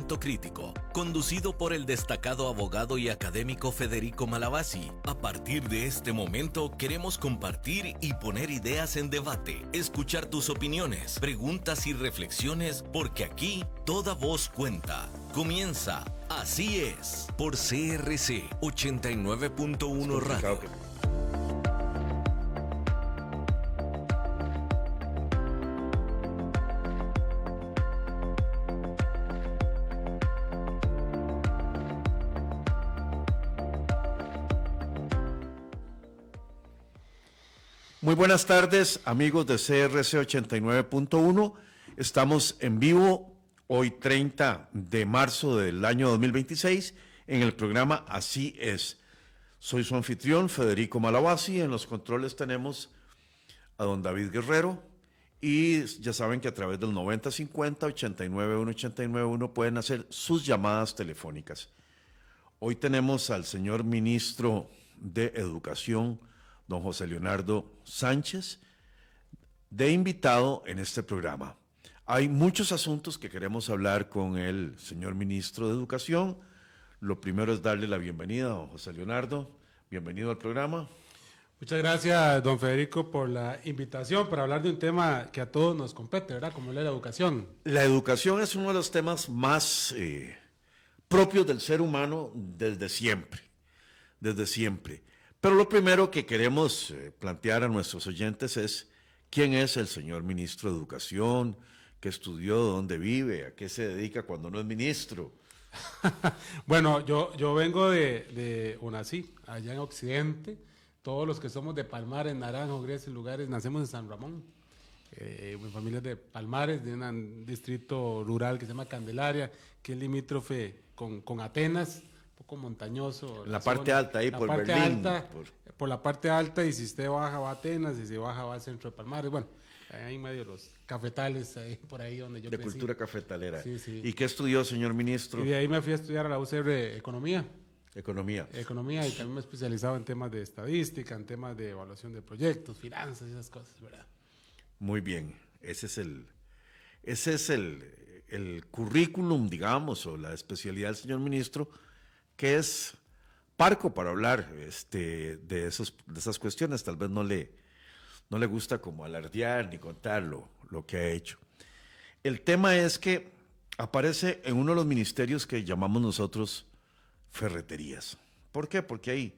Pensamiento Crítico, conducido por el destacado abogado y académico Federico Malavasi. A partir de este momento queremos compartir y poner ideas en debate, escuchar tus opiniones, preguntas y reflexiones, porque aquí toda voz cuenta. Comienza Así es, por CRC 89.1 Radio. Muy buenas tardes, amigos de CRC 89.1. Estamos en vivo hoy 30 de marzo del año 2026 en el programa Así es. Soy su anfitrión, Federico Malavasi. En los controles tenemos a don David Guerrero y ya saben que a través del 9050 891 891 pueden hacer sus llamadas telefónicas. Hoy tenemos al señor ministro de Educación, don José Leonardo Sánchez, de invitado en este programa. Hay muchos asuntos que queremos hablar con el señor ministro de Educación. Lo primero es darle la bienvenida a don José Leonardo. Bienvenido al programa. Muchas gracias, don Federico, por la invitación para hablar de un tema que a todos nos compete, ¿verdad? Como es la educación. La educación es uno de los temas más propios del ser humano desde siempre, Pero lo primero que queremos plantear a nuestros oyentes es quién es el señor ministro de Educación, qué estudió, dónde vive, a qué se dedica cuando no es ministro. Bueno, yo vengo de UNACI, allá en Occidente. Todos los que somos de Palmares, Naranjo, Grecia, lugares, nacemos en San Ramón. Mi familia es de Palmares, de un distrito rural que se llama Candelaria, que es limítrofe con Atenas. Poco montañoso. La parte alta, ahí por Berlín. Por la parte alta, y si usted baja va a Atenas, y si baja va al centro de Palmares. Bueno, ahí en medio de los cafetales, ahí por ahí donde yo crecí. De cultura cafetalera. Sí, sí. ¿Y qué estudió, señor ministro? Y de ahí me fui a estudiar a la UCR Economía. Economía, y también me he especializado en temas de estadística, en temas de evaluación de proyectos, finanzas y esas cosas, ¿verdad? Muy bien, ese es el currículum, digamos, o la especialidad del señor ministro, que es parco para hablar de esas cuestiones. Tal vez no le gusta como alardear ni contar lo que ha hecho. El tema es que aparece en uno de los ministerios que llamamos nosotros ferreterías. ¿Por qué? Porque hay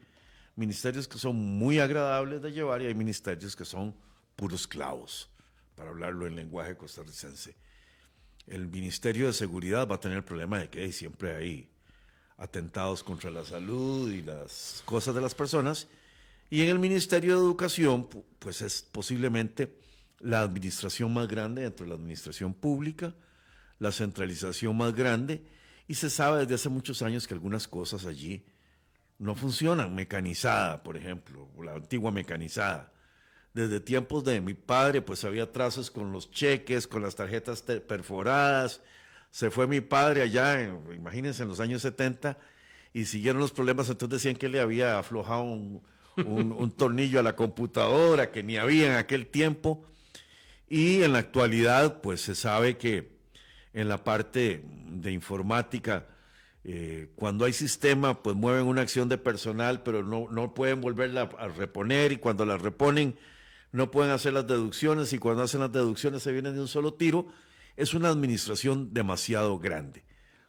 ministerios que son muy agradables de llevar y hay ministerios que son puros clavos, para hablarlo en lenguaje costarricense. El Ministerio de Seguridad va a tener el problema de que siempre hay atentados contra la salud y las cosas de las personas, y en el Ministerio de Educación, pues es posiblemente la administración más grande dentro de la administración pública, la centralización más grande, y se sabe desde hace muchos años que algunas cosas allí no funcionan. Mecanizada, por ejemplo, la antigua mecanizada. Desde tiempos de mi padre, pues había trazos con los cheques, con las tarjetas perforadas. Se fue mi padre allá, imagínense, en los años 70, y siguieron los problemas. Entonces decían que le había aflojado un tornillo a la computadora, que ni había en aquel tiempo. Y en la actualidad, pues se sabe que en la parte de informática, cuando hay sistema, pues mueven una acción de personal, pero no pueden volverla a reponer, y cuando la reponen, no pueden hacer las deducciones, y cuando hacen las deducciones se vienen de un solo tiro. Es una administración demasiado grande.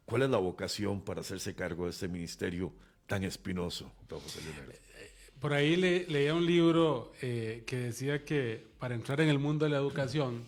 ¿Cuál es la vocación para hacerse cargo de este ministerio tan espinoso, don José Leonardo? Por ahí leía un libro que decía que para entrar en el mundo de la educación,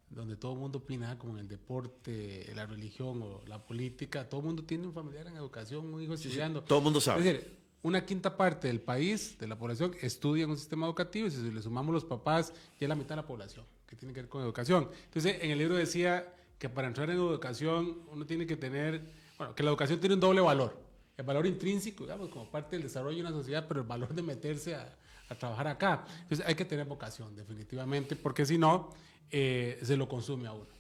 donde todo el mundo opina, como en el deporte, la religión o la política, todo el mundo tiene un familiar en educación, un hijo estudiando. Sí, todo el mundo sabe. Es decir, una quinta parte del país, de la población, estudia en un sistema educativo, y si le sumamos los papás, ya es la mitad de la población que tiene que ver con educación. Entonces, en el libro decía que para entrar en educación uno tiene que tener, bueno, que la educación tiene un doble valor. El valor intrínseco, digamos, como parte del desarrollo de una sociedad, pero el valor de meterse a trabajar acá. Entonces, hay que tener vocación, definitivamente, porque si no, se lo consume a uno.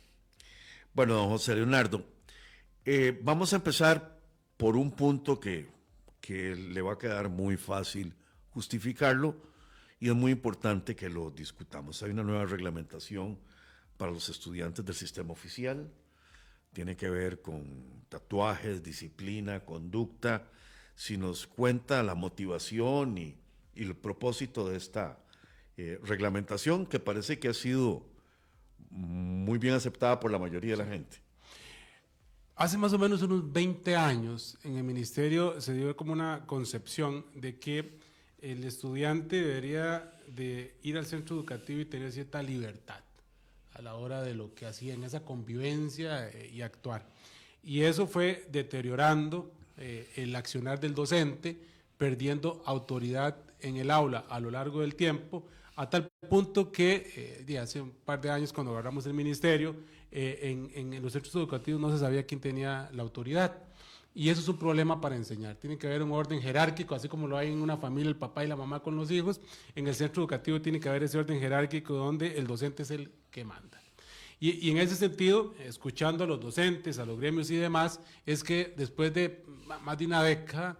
Bueno, don José Leonardo, vamos a empezar por un punto que le va a quedar muy fácil justificarlo, y es muy importante que lo discutamos. Hay una nueva reglamentación para los estudiantes del sistema oficial, tiene que ver con tatuajes, disciplina, conducta. Si nos cuenta la motivación y el propósito de esta reglamentación, que parece que ha sido muy bien aceptada por la mayoría de la gente. Hace más o menos unos 20 años en el ministerio se dio como una concepción de que el estudiante debería de ir al centro educativo y tener cierta libertad a la hora de lo que hacía en esa convivencia y actuar. Y eso fue deteriorando el accionar del docente, perdiendo autoridad en el aula a lo largo del tiempo, a tal punto que hace un par de años cuando agarramos el ministerio, en los centros educativos no se sabía quién tenía la autoridad. Y eso es un problema para enseñar. Tiene que haber un orden jerárquico, así como lo hay en una familia, el papá y la mamá con los hijos. En el centro educativo tiene que haber ese orden jerárquico donde el docente es el que manda. Y en ese sentido, escuchando a los docentes, a los gremios y demás, es que después de más de una década,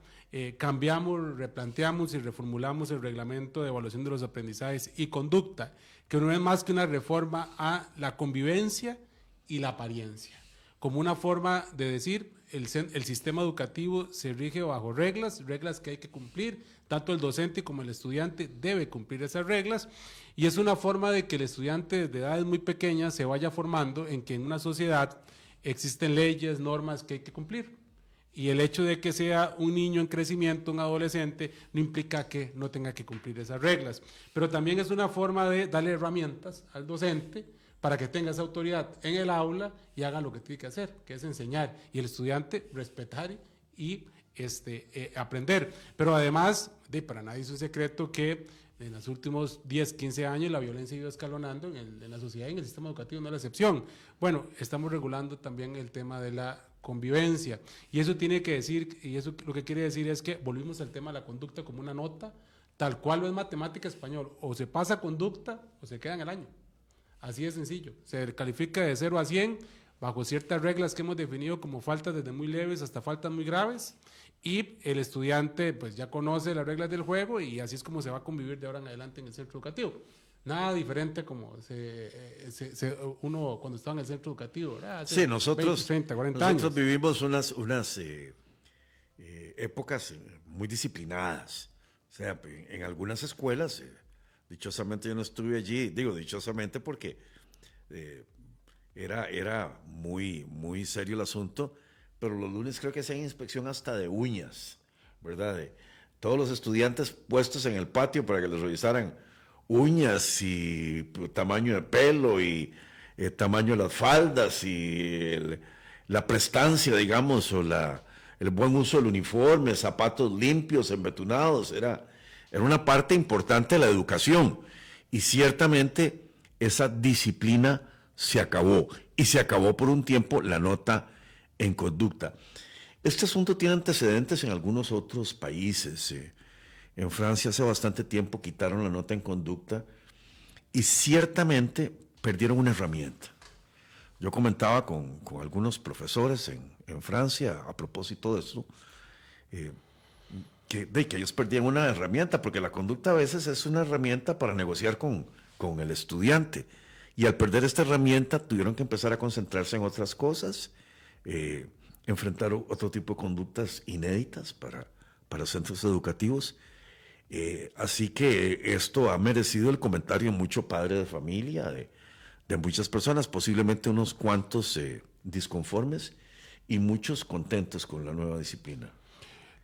cambiamos, replanteamos y reformulamos el reglamento de evaluación de los aprendizajes y conducta, que no es más que una reforma a la convivencia y la apariencia, como una forma de decir, el sistema educativo se rige bajo reglas que hay que cumplir, tanto el docente como el estudiante debe cumplir esas reglas, y es una forma de que el estudiante desde edades muy pequeñas se vaya formando en que en una sociedad existen leyes, normas que hay que cumplir. Y el hecho de que sea un niño en crecimiento, un adolescente, no implica que no tenga que cumplir esas reglas. Pero también es una forma de darle herramientas al docente para que tenga esa autoridad en el aula y haga lo que tiene que hacer, que es enseñar. Y el estudiante respetar y aprender. Pero además, para nadie es un secreto que en los últimos 10, 15 años la violencia ha ido escalonando en la sociedad y en el sistema educativo, no es la excepción. Bueno, estamos regulando también el tema de la convivencia. Y eso tiene que decir, y eso lo que quiere decir es que volvimos al tema de la conducta como una nota, tal cual lo es matemática español, o se pasa conducta o se queda en el año. Así de sencillo. Se califica de 0 a 100 bajo ciertas reglas que hemos definido como faltas desde muy leves hasta faltas muy graves, y el estudiante pues ya conoce las reglas del juego y así es como se va a convivir de ahora en adelante en el centro educativo. Nada diferente como uno cuando estaba en el centro educativo, ¿verdad? Hace Sí, nosotros, 20, 30, 40 años. vivimos unas épocas muy disciplinadas. O sea, en algunas escuelas, dichosamente yo no estuve allí, digo dichosamente porque era muy, muy serio el asunto, pero los lunes creo que hacían inspección hasta de uñas, ¿verdad? De todos los estudiantes puestos en el patio para que les revisaran uñas y tamaño de pelo y tamaño de las faldas y la prestancia, digamos, o el buen uso del uniforme, zapatos limpios, embetunados, era una parte importante de la educación. Y ciertamente esa disciplina se acabó, y se acabó por un tiempo la nota en conducta. Este asunto tiene antecedentes en algunos otros países. En Francia hace bastante tiempo quitaron la nota en conducta y ciertamente perdieron una herramienta. Yo comentaba con algunos profesores en Francia a propósito de eso, que ellos perdían una herramienta, porque la conducta a veces es una herramienta para negociar con el estudiante. Y al perder esta herramienta tuvieron que empezar a concentrarse en otras cosas, enfrentar otro tipo de conductas inéditas para centros educativos. Así que esto ha merecido el comentario de mucho padre de familia, de muchas personas, posiblemente unos cuantos disconformes y muchos contentos con la nueva disciplina.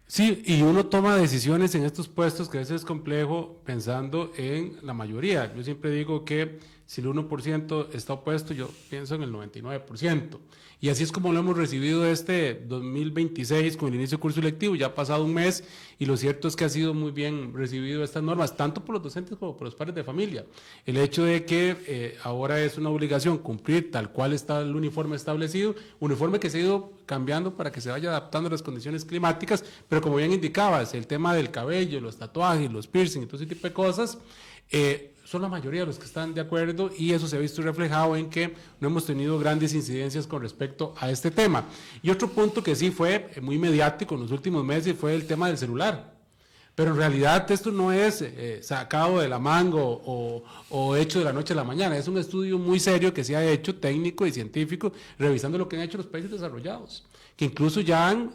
Sí, y uno toma decisiones en estos puestos que a veces es complejo pensando en la mayoría. Yo siempre digo que si el 1% está opuesto, yo pienso en el 99%. Y así es como lo hemos recibido este 2026 con el inicio del curso lectivo. Ya ha pasado un mes y lo cierto es que ha sido muy bien recibido estas normas, tanto por los docentes como por los padres de familia. El hecho de que ahora es una obligación cumplir tal cual está el uniforme establecido, uniforme que se ha ido cambiando para que se vaya adaptando a las condiciones climáticas, pero como bien indicabas, el tema del cabello, los tatuajes, los piercing y todo ese tipo de cosas, son la mayoría de los que están de acuerdo y eso se ha visto reflejado en que no hemos tenido grandes incidencias con respecto a este tema. Y otro punto que sí fue muy mediático en los últimos meses fue el tema del celular. Pero en realidad esto no es sacado de la manga o hecho de la noche a la mañana. Es un estudio muy serio que se ha hecho, técnico y científico, revisando lo que han hecho los países desarrollados, que incluso ya han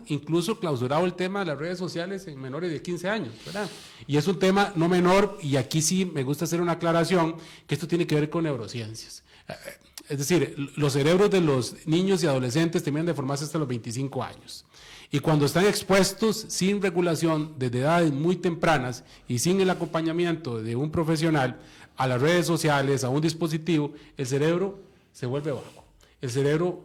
clausurado el tema de las redes sociales en menores de 15 años, ¿verdad? Y es un tema no menor, y aquí sí me gusta hacer una aclaración, que esto tiene que ver con neurociencias. Es decir, los cerebros de los niños y adolescentes terminan de formarse hasta los 25 años. Y cuando están expuestos sin regulación desde edades muy tempranas y sin el acompañamiento de un profesional a las redes sociales, a un dispositivo, el cerebro se vuelve vago. El cerebro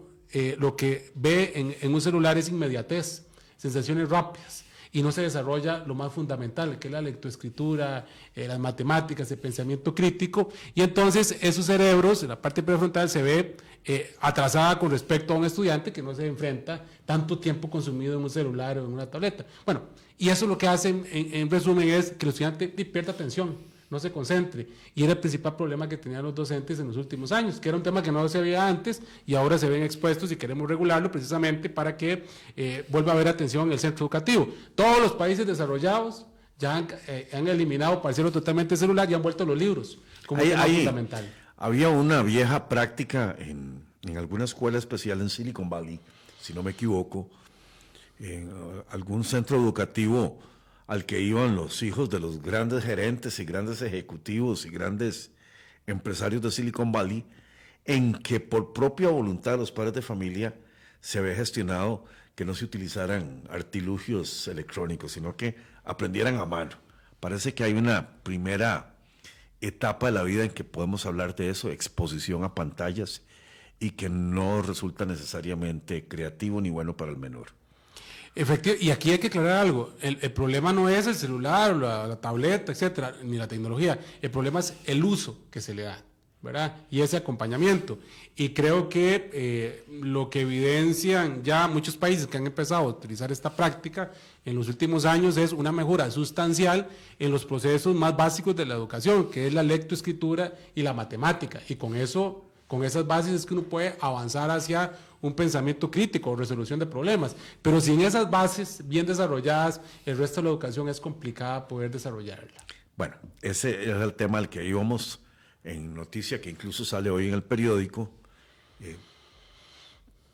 lo que ve en un celular es inmediatez, sensaciones rápidas, y no se desarrolla lo más fundamental, que es la lectoescritura, las matemáticas, el pensamiento crítico, y entonces esos cerebros, en la parte prefrontal, se ve atrasada con respecto a un estudiante que no se enfrenta tanto tiempo consumido en un celular o en una tableta. Bueno, y eso lo que hace, en resumen, es que el estudiante pierda atención, no se concentre, y era el principal problema que tenían los docentes en los últimos años, que era un tema que no se veía antes y ahora se ven expuestos y queremos regularlo precisamente para que vuelva a haber atención en el centro educativo. Todos los países desarrollados ya han eliminado para hacerlo totalmente celular y han vuelto los libros como tema fundamental. Había una vieja práctica en alguna escuela especial en Silicon Valley, si no me equivoco, en algún centro educativo al que iban los hijos de los grandes gerentes y grandes ejecutivos y grandes empresarios de Silicon Valley, en que por propia voluntad de los padres de familia se había gestionado que no se utilizaran artilugios electrónicos, sino que aprendieran a mano. Parece que hay una primera etapa de la vida en que podemos hablar de eso, exposición a pantallas, y que no resulta necesariamente creativo ni bueno para el menor. Efectivamente, y aquí hay que aclarar algo, el problema no es el celular, la tableta, etcétera, ni la tecnología, el problema es el uso que se le da, ¿verdad? Y ese acompañamiento. Y creo que lo que evidencian ya muchos países que han empezado a utilizar esta práctica en los últimos años es una mejora sustancial en los procesos más básicos de la educación, que es la lectoescritura y la matemática, y con eso, con esas bases es que uno puede avanzar hacia un pensamiento crítico o resolución de problemas. Pero sin esas bases bien desarrolladas, el resto de la educación es complicada poder desarrollarla. Bueno, ese es el tema al que íbamos en noticia, que incluso sale hoy en el periódico.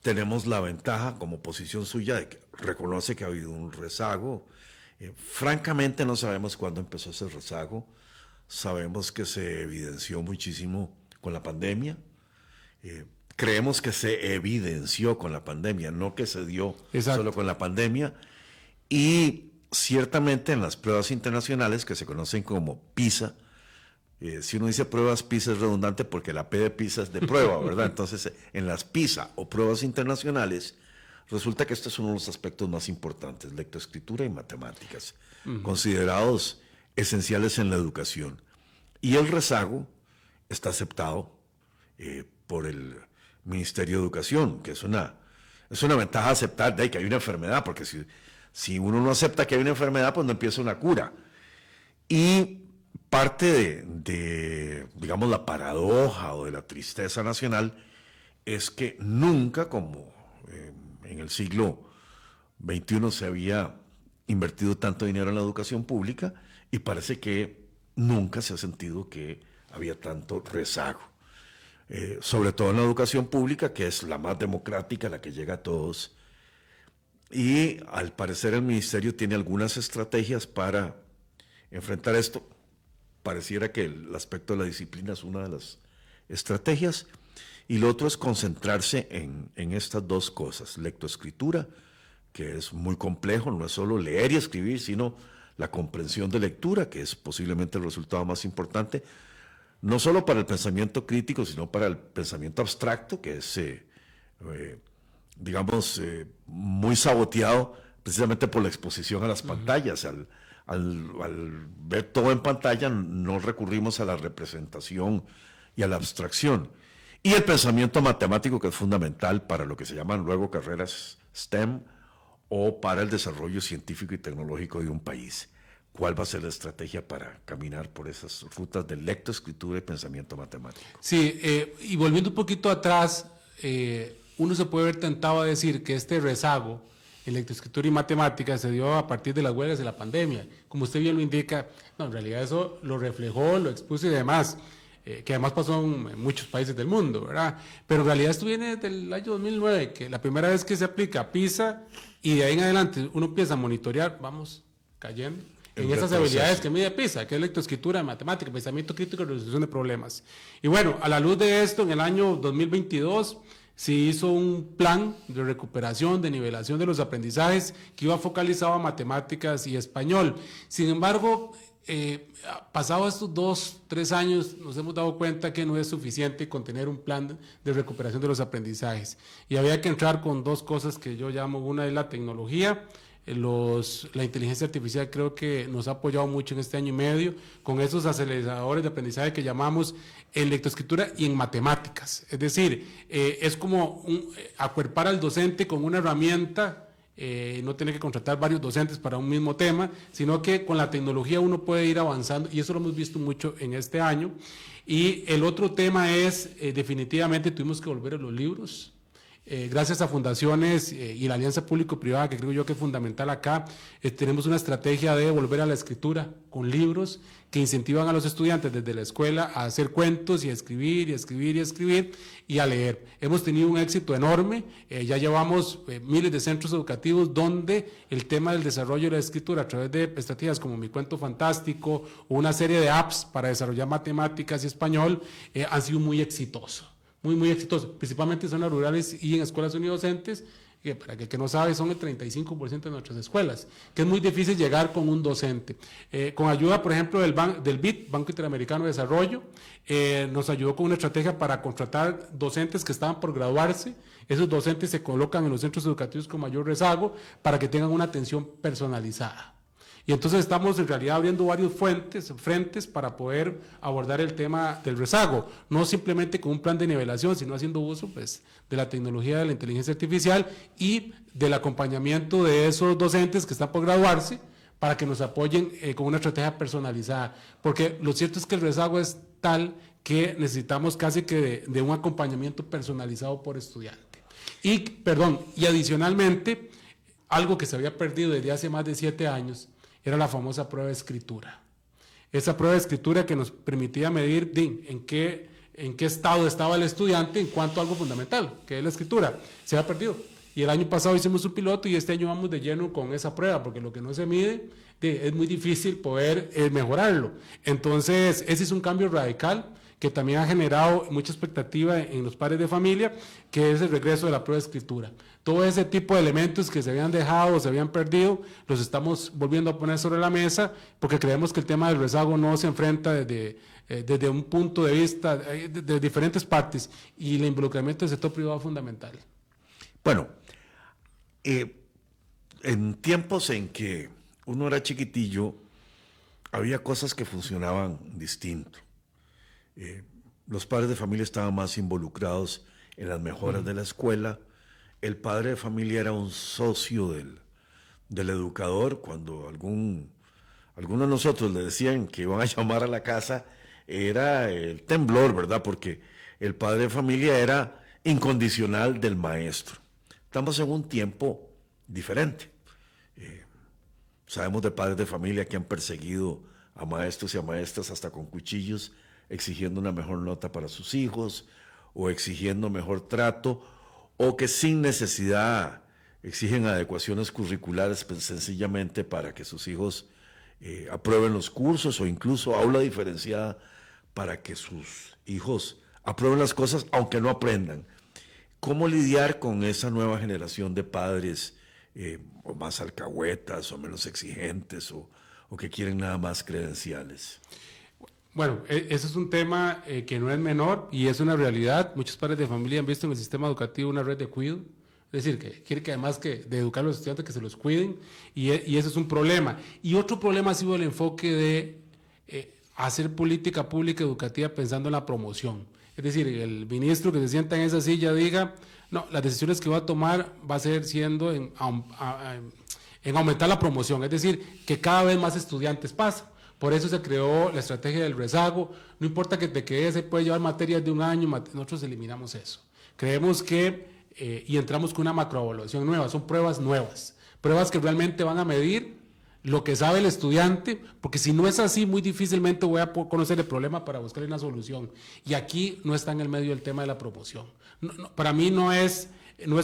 Tenemos la ventaja como posición suya de que reconoce que ha habido un rezago. Francamente no sabemos cuándo empezó ese rezago. Sabemos que se evidenció muchísimo con la pandemia. Creemos que se evidenció con la pandemia, no que se dio solo con la pandemia. Y ciertamente en las pruebas internacionales que se conocen como PISA, si uno dice pruebas PISA es redundante porque la P de PISA es de prueba, ¿verdad? Entonces, en las PISA o pruebas internacionales, resulta que este es uno de los aspectos más importantes, lectoescritura y matemáticas, considerados esenciales en la educación. Y el rezago está aceptado por el Ministerio de Educación, que es una ventaja aceptar de que hay una enfermedad, porque si uno no acepta que hay una enfermedad, pues no empieza una cura. Y parte de digamos, la paradoja o de la tristeza nacional es que nunca, como en el siglo XXI se había invertido tanto dinero en la educación pública, y parece que nunca se ha sentido que había tanto rezago. Sobre todo en la educación pública, que es la más democrática, la que llega a todos. Y al parecer el ministerio tiene algunas estrategias para enfrentar esto. Pareciera que el aspecto de la disciplina es una de las estrategias, y lo otro es concentrarse en estas dos cosas: lectoescritura, que es muy complejo, no es solo leer y escribir, sino la comprensión de lectura, que es posiblemente el resultado más importante, no solo para el pensamiento crítico, sino para el pensamiento abstracto, que es, digamos, muy saboteado precisamente por la exposición a las pantallas. Al ver todo en pantalla, no recurrimos a la representación y a la abstracción. Y el pensamiento matemático, que es fundamental para lo que se llaman luego carreras STEM o para el desarrollo científico y tecnológico de un país. ¿Cuál va a ser la estrategia para caminar por esas rutas de lectoescritura y pensamiento matemático? Sí, y volviendo un poquito atrás, uno se puede ver tentado a decir que este rezago en lectoescritura y matemáticas se dio a partir de las huelgas de la pandemia. Como usted bien lo indica, no, en realidad eso lo reflejó, lo expuso y demás, que además pasó en muchos países del mundo, ¿verdad? Pero en realidad esto viene desde el año 2009, que la primera vez que se aplica PISA y de ahí en adelante uno empieza a monitorear, vamos cayendo en esas habilidades que mide PISA, que es lectoescritura, matemática, pensamiento crítico y resolución de problemas. Y bueno, a la luz de esto, en el año 2022 se hizo un plan de recuperación, de nivelación de los aprendizajes que iba focalizado a matemáticas y español. Sin embargo, pasados estos 2, 3 años nos hemos dado cuenta que no es suficiente con tener un plan de recuperación de los aprendizajes y había que entrar con 2 cosas que yo llamo, una es la tecnología. La inteligencia artificial creo que nos ha apoyado mucho en este año y medio con esos aceleradores de aprendizaje que llamamos en lectoescritura y en matemáticas. Es decir, es como acuerpar al docente con una herramienta, no tener que contratar varios docentes para un mismo tema, sino que con la tecnología uno puede ir avanzando y eso lo hemos visto mucho en este año. Y el otro tema es, definitivamente tuvimos que volver a los libros. Gracias a fundaciones y la alianza público-privada, que creo yo que es fundamental acá, tenemos una estrategia de volver a la escritura con libros que incentivan a los estudiantes desde la escuela a hacer cuentos y a escribir y a escribir y a escribir y a leer. Hemos tenido un éxito enorme, ya llevamos miles de centros educativos donde el tema del desarrollo de la escritura a través de estrategias como Mi Cuento Fantástico o una serie de apps para desarrollar matemáticas y español han sido muy exitosos. Muy exitoso, principalmente en zonas rurales y en escuelas unidocentes, que para el que no sabe son el 35% de nuestras escuelas, que es muy difícil llegar con un docente. Con ayuda, por ejemplo, del BID, Banco Interamericano de Desarrollo, nos ayudó con una estrategia para contratar docentes que estaban por graduarse. Esos docentes se colocan en los centros educativos con mayor rezago para que tengan una atención personalizada. Y entonces estamos en realidad abriendo varios frentes para poder abordar el tema del rezago, no simplemente con un plan de nivelación, sino haciendo uso pues, de la tecnología de la inteligencia artificial y del acompañamiento de esos docentes que están por graduarse para que nos apoyen con una estrategia personalizada. Porque lo cierto es que el rezago es tal que necesitamos casi que de un acompañamiento personalizado por estudiante. Y adicionalmente, algo que se había perdido desde hace más de 7 años, era la famosa prueba de escritura. Esa prueba de escritura que nos permitía medir en qué estado estaba el estudiante en cuanto a algo fundamental, que es la escritura. Se ha perdido. Y el año pasado hicimos un piloto y este año vamos de lleno con esa prueba, porque lo que no se mide es muy difícil poder mejorarlo. Entonces, ese es un cambio radical que también ha generado mucha expectativa en los padres de familia, que es el regreso de la prueba de escritura. Todo ese tipo de elementos que se habían dejado o se habían perdido, los estamos volviendo a poner sobre la mesa, porque creemos que el tema del rezago no se enfrenta desde un punto de vista de diferentes partes, y el involucramiento del sector privado es fundamental. Bueno, en tiempos en que uno era chiquitillo, había cosas que funcionaban distinto. Los padres de familia estaban más involucrados en las mejoras de la escuela. El padre de familia era un socio del educador. Cuando algunos de nosotros le decían que iban a llamar a la casa, era el temblor, ¿verdad? Porque el padre de familia era incondicional del maestro. Estamos en un tiempo diferente. Sabemos de padres de familia que han perseguido a maestros y a maestras hasta con cuchillos, exigiendo una mejor nota para sus hijos o exigiendo mejor trato, o que sin necesidad exigen adecuaciones curriculares sencillamente para que sus hijos aprueben los cursos, o incluso aula diferenciada para que sus hijos aprueben las cosas aunque no aprendan. ¿Cómo lidiar con esa nueva generación de padres o más alcahuetas o menos exigentes o que quieren nada más credenciales? Bueno, ese es un tema que no es menor y es una realidad. Muchos padres de familia han visto en el sistema educativo una red de cuidado. Es decir, que quiere que además de educar a los estudiantes, que se los cuiden, y ese es un problema. Y otro problema ha sido el enfoque de hacer política pública educativa pensando en la promoción. Es decir, el ministro que se sienta en esa silla diga, no, las decisiones que va a tomar va a ser siendo en aumentar la promoción, es decir, que cada vez más estudiantes pasan. Por eso se creó la estrategia del rezago. No importa que te quedes, se puede llevar materias de un año, nosotros eliminamos eso. Creemos que, y entramos con una macroevaluación nueva, son pruebas nuevas. pruebas que realmente van a medir lo que sabe el estudiante, porque si no es así, muy difícilmente voy a conocer el problema para buscar una solución. Y aquí no está en el medio el tema de la promoción. Para mí no es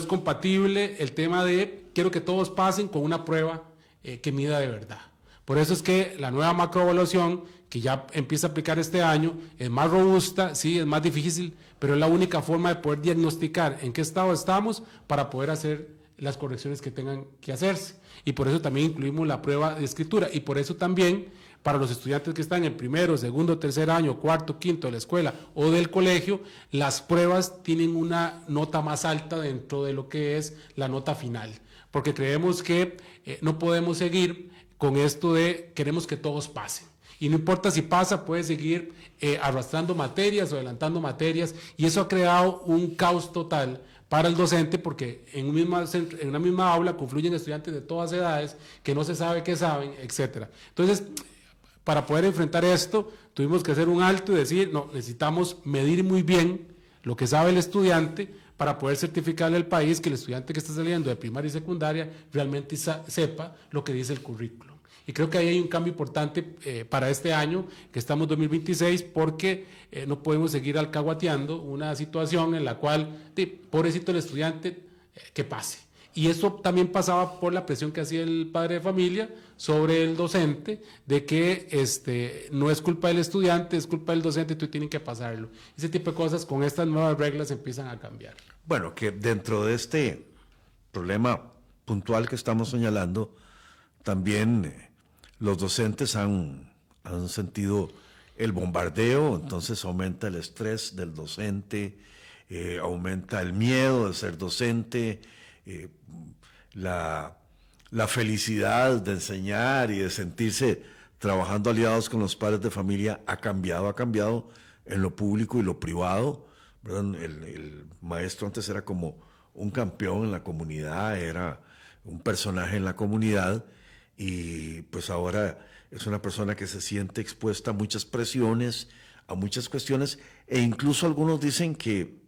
compatible el tema de quiero que todos pasen con una prueba que mida de verdad. Por eso es que la nueva macroevaluación, que ya empieza a aplicar este año, es más robusta, sí, es más difícil, pero es la única forma de poder diagnosticar en qué estado estamos para poder hacer las correcciones que tengan que hacerse. Y por eso también incluimos la prueba de escritura. Y por eso también, para los estudiantes que están en primero, segundo, tercer año, cuarto, quinto de la escuela o del colegio, las pruebas tienen una nota más alta dentro de lo que es la nota final. Porque creemos que no podemos seguir con esto de queremos que todos pasen. Y no importa si pasa, puede seguir arrastrando materias o adelantando materias. Y eso ha creado un caos total para el docente, porque en una misma aula confluyen estudiantes de todas edades que no se sabe qué saben, etc. Entonces, para poder enfrentar esto, tuvimos que hacer un alto y decir, no, necesitamos medir muy bien lo que sabe el estudiante para poder certificarle al país que el estudiante que está saliendo de primaria y secundaria realmente sepa lo que dice el currículo. Y creo que ahí hay un cambio importante para este año, que estamos en 2026, porque no podemos seguir alcahuateando una situación en la cual, pobrecito el estudiante, que pase. Y eso también pasaba por la presión que hacía el padre de familia sobre el docente, de que no es culpa del estudiante, es culpa del docente, tú tienes que pasarlo. Ese tipo de cosas con estas nuevas reglas empiezan a cambiar. Bueno, que dentro de este problema puntual que estamos señalando, también los docentes han sentido el bombardeo, entonces aumenta el estrés del docente, aumenta el miedo de ser docente, la felicidad de enseñar y de sentirse trabajando aliados con los padres de familia ha cambiado en lo público y lo privado. ¿Verdad? El maestro antes era como un campeón en la comunidad, era un personaje en la comunidad, y pues ahora es una persona que se siente expuesta a muchas presiones, a muchas cuestiones, e incluso algunos dicen que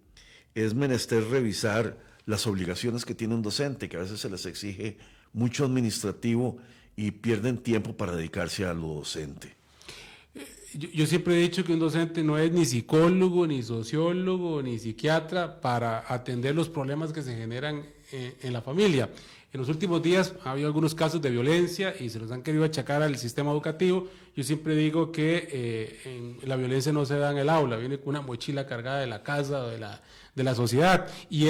es menester revisar las obligaciones que tiene un docente, que a veces se les exige mucho administrativo y pierden tiempo para dedicarse a lo docente. Yo siempre he dicho que un docente no es ni psicólogo, ni sociólogo, ni psiquiatra para atender los problemas que se generan en la familia. En los últimos días ha habido algunos casos de violencia y se los han querido achacar al sistema educativo. Yo siempre digo que la violencia no se da en el aula, viene con una mochila cargada de la casa o de la sociedad. Y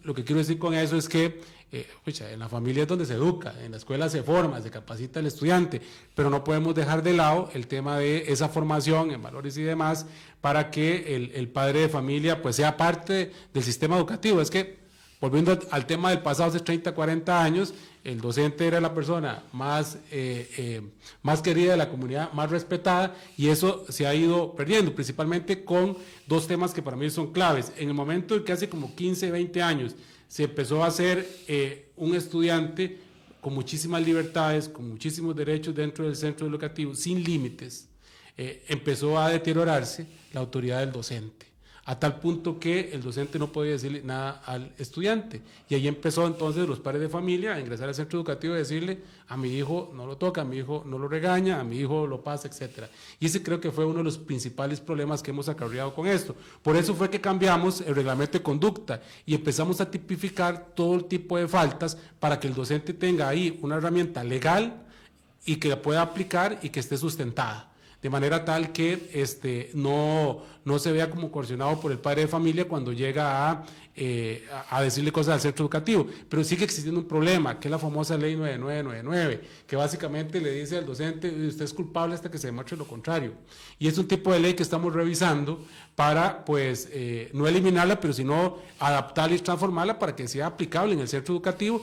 lo que quiero decir con eso es que en la familia es donde se educa, en la escuela se forma, se capacita el estudiante, pero no podemos dejar de lado el tema de esa formación en valores y demás para que el padre de familia pues sea parte del sistema educativo. Es que, volviendo al tema del pasado, hace 30, 40 años, el docente era la persona más querida de la comunidad, más respetada, y eso se ha ido perdiendo, principalmente con dos temas que para mí son claves. En el momento en que hace como 15, 20 años se empezó a ser un estudiante con muchísimas libertades, con muchísimos derechos dentro del centro educativo, sin límites, empezó a deteriorarse la autoridad del docente, a tal punto que el docente no podía decirle nada al estudiante. Y ahí empezó entonces los padres de familia a ingresar al centro educativo y decirle, a mi hijo no lo toca, a mi hijo no lo regaña, a mi hijo lo pasa, etc. Y ese creo que fue uno de los principales problemas que hemos acarreado con esto. Por eso fue que cambiamos el reglamento de conducta y empezamos a tipificar todo el tipo de faltas para que el docente tenga ahí una herramienta legal y que la pueda aplicar y que esté sustentada, de manera tal que no se vea como coercionado por el padre de familia cuando llega a decirle cosas al centro educativo. Pero sigue existiendo un problema, que es la famosa ley 9999, que básicamente le dice al docente, usted es culpable hasta que se demuestre lo contrario. Y es un tipo de ley que estamos revisando para, pues, no eliminarla, pero sino adaptarla y transformarla para que sea aplicable en el centro educativo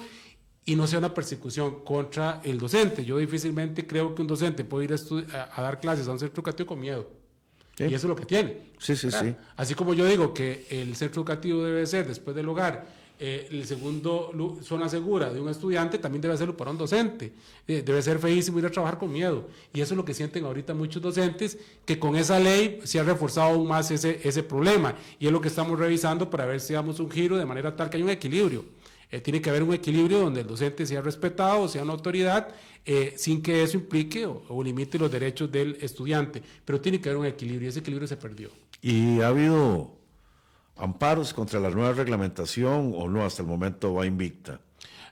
y no sea una persecución contra el docente. Yo difícilmente creo que un docente puede ir a dar clases a un centro educativo con miedo. Sí. Y eso es lo que tiene. Sí. Así como yo digo que el centro educativo debe ser, después del hogar, el segundo zona segura de un estudiante, también debe hacerlo para un docente. Debe ser feísimo ir a trabajar con miedo. Y eso es lo que sienten ahorita muchos docentes, que con esa ley se ha reforzado aún más ese problema. Y es lo que estamos revisando para ver si damos un giro de manera tal que haya un equilibrio Tiene que haber un equilibrio donde el docente sea respetado, sea una autoridad, sin que eso implique o limite los derechos del estudiante. Pero tiene que haber un equilibrio, y ese equilibrio se perdió. ¿Y ha habido amparos contra la nueva reglamentación o no? Hasta el momento va invicta.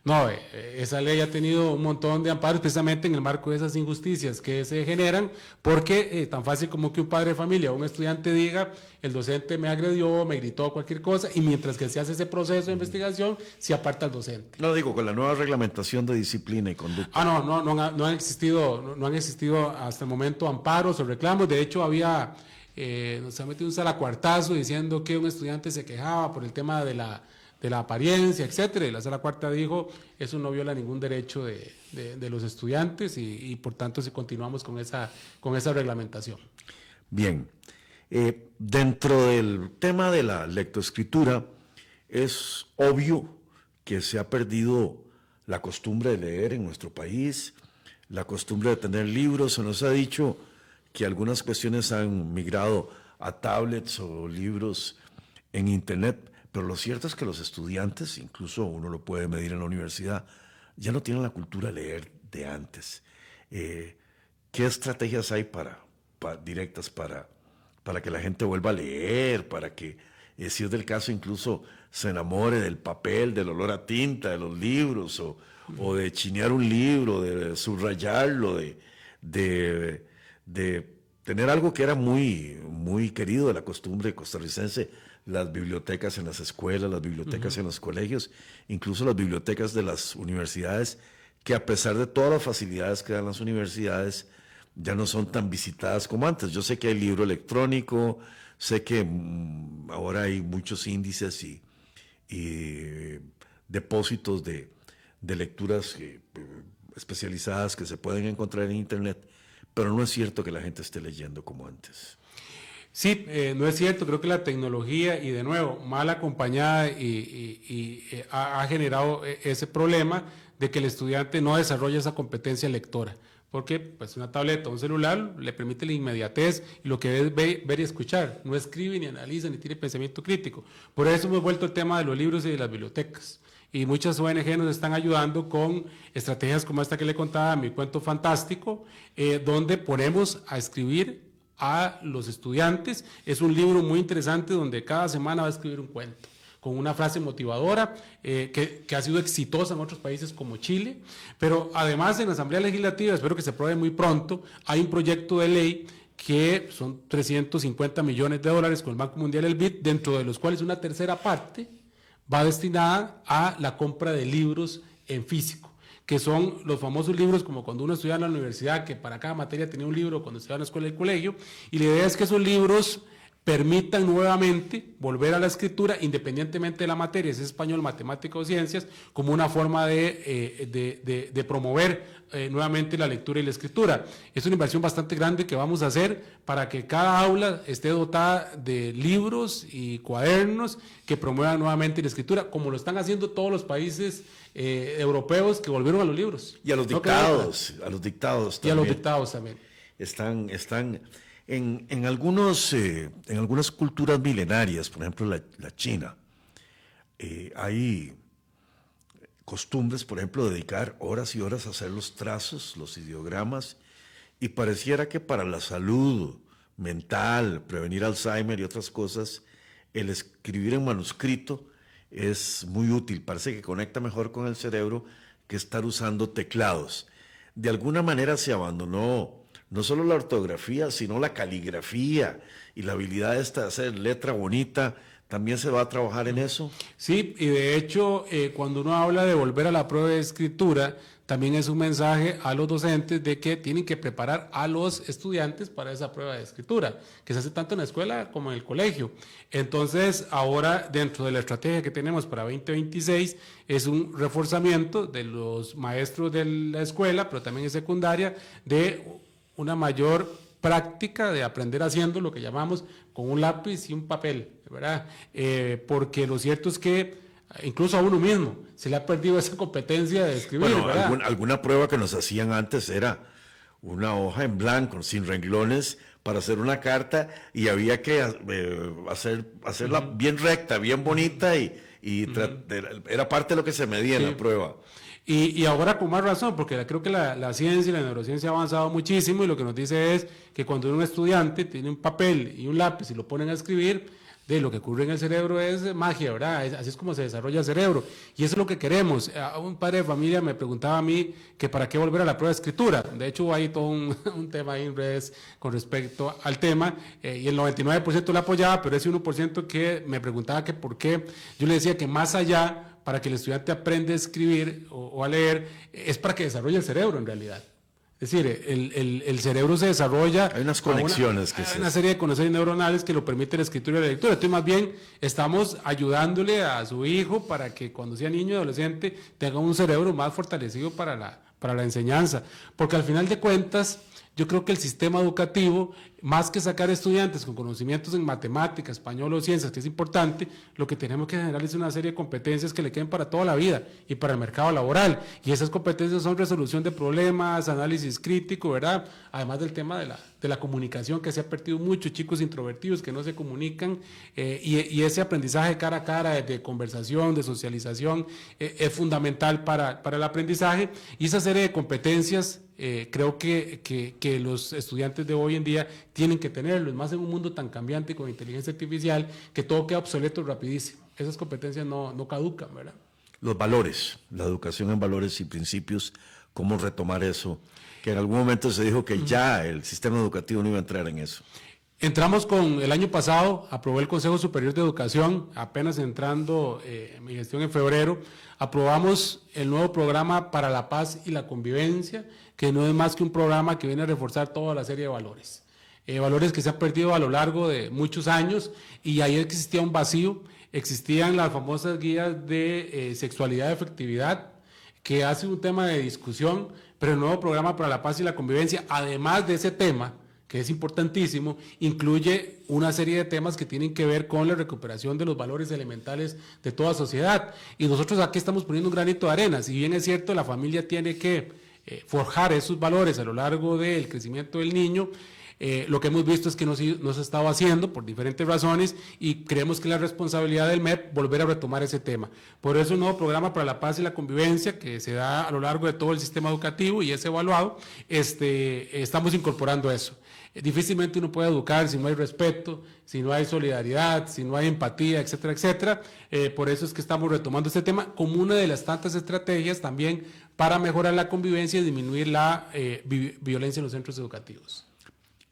No, esa ley ha tenido un montón de amparos precisamente en el marco de esas injusticias que se generan, porque tan fácil como que un padre de familia o un estudiante diga, el docente me agredió, me gritó cualquier cosa, y mientras que se hace ese proceso de investigación, se aparta al docente. No, digo, con la nueva reglamentación de disciplina y conducta. No han existido hasta el momento amparos o reclamos. De hecho, nos ha metido un salacuartazo diciendo que un estudiante se quejaba por el tema de la apariencia, etcétera, y la Sala Cuarta dijo, eso no viola ningún derecho de los estudiantes, y por tanto si continuamos con esa reglamentación. Bien, dentro del tema de la lectoescritura, es obvio que se ha perdido la costumbre de leer en nuestro país, la costumbre de tener libros. Se nos ha dicho que algunas cuestiones han migrado a tablets o libros en internet. Pero lo cierto es que los estudiantes, incluso uno lo puede medir en la universidad, ya no tienen la cultura de leer de antes. ¿Qué estrategias hay directas para que la gente vuelva a leer, para que, si es del caso, incluso se enamore del papel, del olor a tinta de los libros, o de chinear un libro, de subrayarlo, de tener algo que era muy, muy querido de la costumbre costarricense? Las bibliotecas en las escuelas, las bibliotecas en los colegios, incluso las bibliotecas de las universidades, que a pesar de todas las facilidades que dan las universidades, ya no son tan visitadas como antes. Yo sé que hay libro electrónico, sé que ahora hay muchos índices y depósitos de lecturas especializadas que se pueden encontrar en internet, pero no es cierto que la gente esté leyendo como antes. Sí, no es cierto. Creo que la tecnología, y de nuevo, mal acompañada, ha generado ese problema de que el estudiante no desarrolla esa competencia lectora, porque pues una tableta o un celular le permite la inmediatez y lo que es ver y escuchar. No escribe, ni analiza, ni tiene pensamiento crítico. Por eso hemos vuelto al tema de los libros y de las bibliotecas. Y muchas ONG nos están ayudando con estrategias como esta que le contaba, Mi Cuento Fantástico, donde ponemos a escribir a los estudiantes. Es un libro muy interesante donde cada semana va a escribir un cuento con una frase motivadora que ha sido exitosa en otros países como Chile. Pero además en la Asamblea Legislativa, espero que se apruebe muy pronto, hay un proyecto de ley que son $350 millones con el Banco Mundial, el BID, dentro de los cuales una tercera parte va destinada a la compra de libros en físico, que son los famosos libros como cuando uno estudiaba en la universidad, que para cada materia tenía un libro cuando estudiaba en la escuela y el colegio, y la idea es que esos libros permitan nuevamente volver a la escritura, independientemente de la materia, si es español, matemática o ciencias, como una forma de promover nuevamente la lectura y la escritura. Es una inversión bastante grande que vamos a hacer para que cada aula esté dotada de libros y cuadernos que promuevan nuevamente la escritura, como lo están haciendo todos los países europeos que volvieron a los libros. Y a los dictados, a los dictados también. Y a los dictados también. Están en algunas culturas milenarias, por ejemplo la China, hay costumbres, por ejemplo, de dedicar horas y horas a hacer los trazos, los ideogramas, y pareciera que para la salud mental, prevenir Alzheimer y otras cosas, el escribir en manuscrito es muy útil. Parece que conecta mejor con el cerebro que estar usando teclados. De alguna manera se abandonó no solo la ortografía, sino la caligrafía y la habilidad esta de hacer letra bonita. ¿También se va a trabajar en eso? Sí, y de hecho, cuando uno habla de volver a la prueba de escritura, también es un mensaje a los docentes de que tienen que preparar a los estudiantes para esa prueba de escritura, que se hace tanto en la escuela como en el colegio. Entonces, ahora, dentro de la estrategia que tenemos para 2026, es un reforzamiento de los maestros de la escuela, pero también en secundaria, de una mayor práctica de aprender haciendo lo que llamamos con un lápiz y un papel, ¿verdad? Porque lo cierto es que incluso a uno mismo se le ha perdido esa competencia de escribir. Bueno, alguna prueba que nos hacían antes era una hoja en blanco, sin renglones, para hacer una carta, y había que hacerla bien recta, bien bonita, y era parte de lo que se medía en la prueba. Y ahora con más razón, porque creo que la ciencia y la neurociencia ha avanzado muchísimo y lo que nos dice es que cuando un estudiante tiene un papel y un lápiz y lo ponen a escribir, de lo que ocurre en el cerebro es magia, ¿verdad? Así es como se desarrolla el cerebro. Y eso es lo que queremos. Un padre de familia me preguntaba a mí que para qué volver a la prueba de escritura. De hecho, hay todo un tema ahí en redes con respecto al tema, y el 99% lo apoyaba, pero ese 1% que me preguntaba que por qué, yo le decía que más allá, para que el estudiante aprenda a escribir o a leer, es para que desarrolle el cerebro en realidad. Es decir, el cerebro se desarrolla... Hay unas conexiones hay una serie de conexiones neuronales que lo permiten la escritura y la lectura. Entonces, más bien, estamos ayudándole a su hijo para que cuando sea niño y adolescente tenga un cerebro más fortalecido para la enseñanza. Porque al final de cuentas, yo creo que el sistema educativo, más que sacar estudiantes con conocimientos en matemáticas, español o ciencias, que es importante, lo que tenemos que generar es una serie de competencias que le queden para toda la vida y para el mercado laboral. Y esas competencias son resolución de problemas, análisis crítico, ¿verdad? Además del tema de la comunicación, que se ha perdido mucho, chicos introvertidos que no se comunican, y ese aprendizaje cara a cara, de conversación, de socialización, es fundamental para el aprendizaje. Y esa serie de competencias creo que los estudiantes de hoy en día tienen que tenerlo, más en un mundo tan cambiante con inteligencia artificial, que todo queda obsoleto rapidísimo. Esas competencias no caducan, ¿verdad? Los valores, la educación en valores y principios, cómo retomar eso, que en algún momento se dijo que ya el sistema educativo no iba a entrar en eso. Entramos con, el año pasado, aprobó el Consejo Superior de Educación, apenas entrando mi gestión en febrero, aprobamos el nuevo programa para la paz y la convivencia, que no es más que un programa que viene a reforzar toda la serie de valores. Valores que se han perdido a lo largo de muchos años, y ahí existía un vacío. Existían las famosas guías de sexualidad y afectividad, que hace un tema de discusión, pero el nuevo programa para la paz y la convivencia, además de ese tema, que es importantísimo, incluye una serie de temas que tienen que ver con la recuperación de los valores elementales de toda sociedad. Y nosotros aquí estamos poniendo un granito de arena. Si bien es cierto, la familia tiene que forjar esos valores a lo largo del crecimiento del niño, lo que hemos visto es que no se ha estado haciendo por diferentes razones, y creemos que es la responsabilidad del MEP volver a retomar ese tema. Por eso el nuevo programa para la paz y la convivencia, que se da a lo largo de todo el sistema educativo y es evaluado, estamos incorporando eso. Difícilmente uno puede educar si no hay respeto, si no hay solidaridad, si no hay empatía, etcétera, etcétera. Por eso es que estamos retomando este tema como una de las tantas estrategias también para mejorar la convivencia y disminuir la violencia en los centros educativos.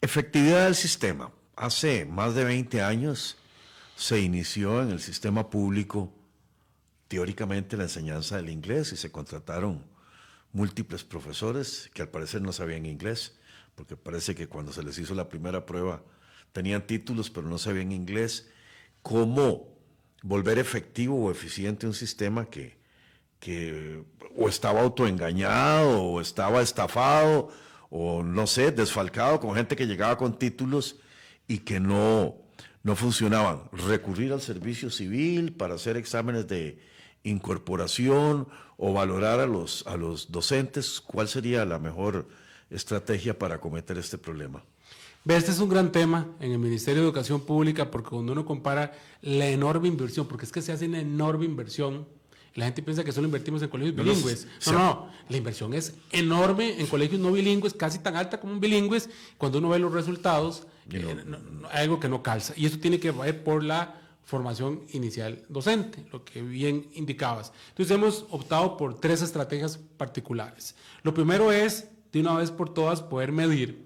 Efectividad del sistema. Hace más de 20 años se inició en el sistema público teóricamente la enseñanza del inglés, y se contrataron múltiples profesores que al parecer no sabían inglés, porque parece que cuando se les hizo la primera prueba tenían títulos pero no sabían inglés. ¿Cómo volver efectivo o eficiente un sistema que o estaba autoengañado o estaba estafado o no sé, desfalcado con gente que llegaba con títulos y que no funcionaban? Recurrir al servicio civil para hacer exámenes de incorporación o valorar a los docentes. ¿Cuál sería la mejor estrategia para acometer este problema? Este es un gran tema en el Ministerio de Educación Pública, porque cuando uno compara la enorme inversión, porque es que se hace una enorme inversión. La gente piensa que solo invertimos en colegios bilingües. No, la inversión es enorme en colegios no bilingües, casi tan alta como en bilingües. Cuando uno ve los resultados, hay algo que no calza. Y eso tiene que ver por la formación inicial docente, lo que bien indicabas. Entonces hemos optado por 3 estrategias particulares. Lo primero es, de una vez por todas, poder medir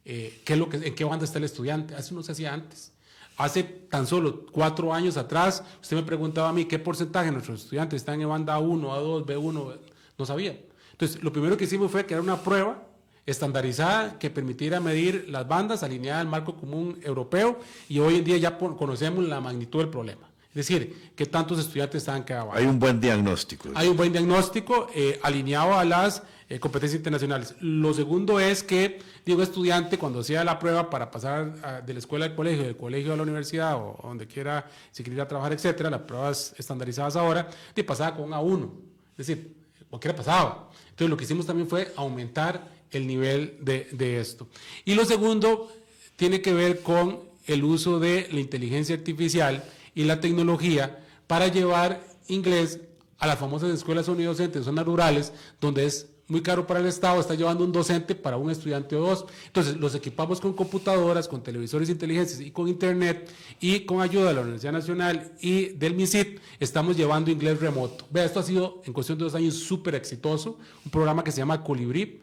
en qué banda está el estudiante. Eso no se hacía antes. Hace tan solo 4 años atrás, usted me preguntaba a mí qué porcentaje de nuestros estudiantes están en banda A1, A2, B1, no sabía. Entonces, lo primero que hicimos fue crear una prueba estandarizada que permitiera medir las bandas alineadas al marco común europeo, y hoy en día ya conocemos la magnitud del problema. Es decir, qué tantos estudiantes están en cada banda. Hay un buen diagnóstico. Hay un buen diagnóstico alineado a las competencias internacionales. Lo segundo es que, digo, estudiante cuando hacía la prueba para pasar de la escuela al colegio, del colegio a la universidad o donde quiera, si quería trabajar, etcétera, las pruebas estandarizadas ahora, te pasaba con A1. Es decir, cualquiera pasaba. Entonces, lo que hicimos también fue aumentar el nivel de esto. Y lo segundo tiene que ver con el uso de la inteligencia artificial y la tecnología para llevar inglés a las famosas escuelas unidocentes, zonas rurales, donde es muy caro para el Estado, está llevando un docente para un estudiante o dos. Entonces, los equipamos con computadoras, con televisores inteligentes y con internet, y con ayuda de la Universidad Nacional y del MISIT, estamos llevando inglés remoto. Vea, esto ha sido, en cuestión de 2 años, súper exitoso. Un programa que se llama Colibrí,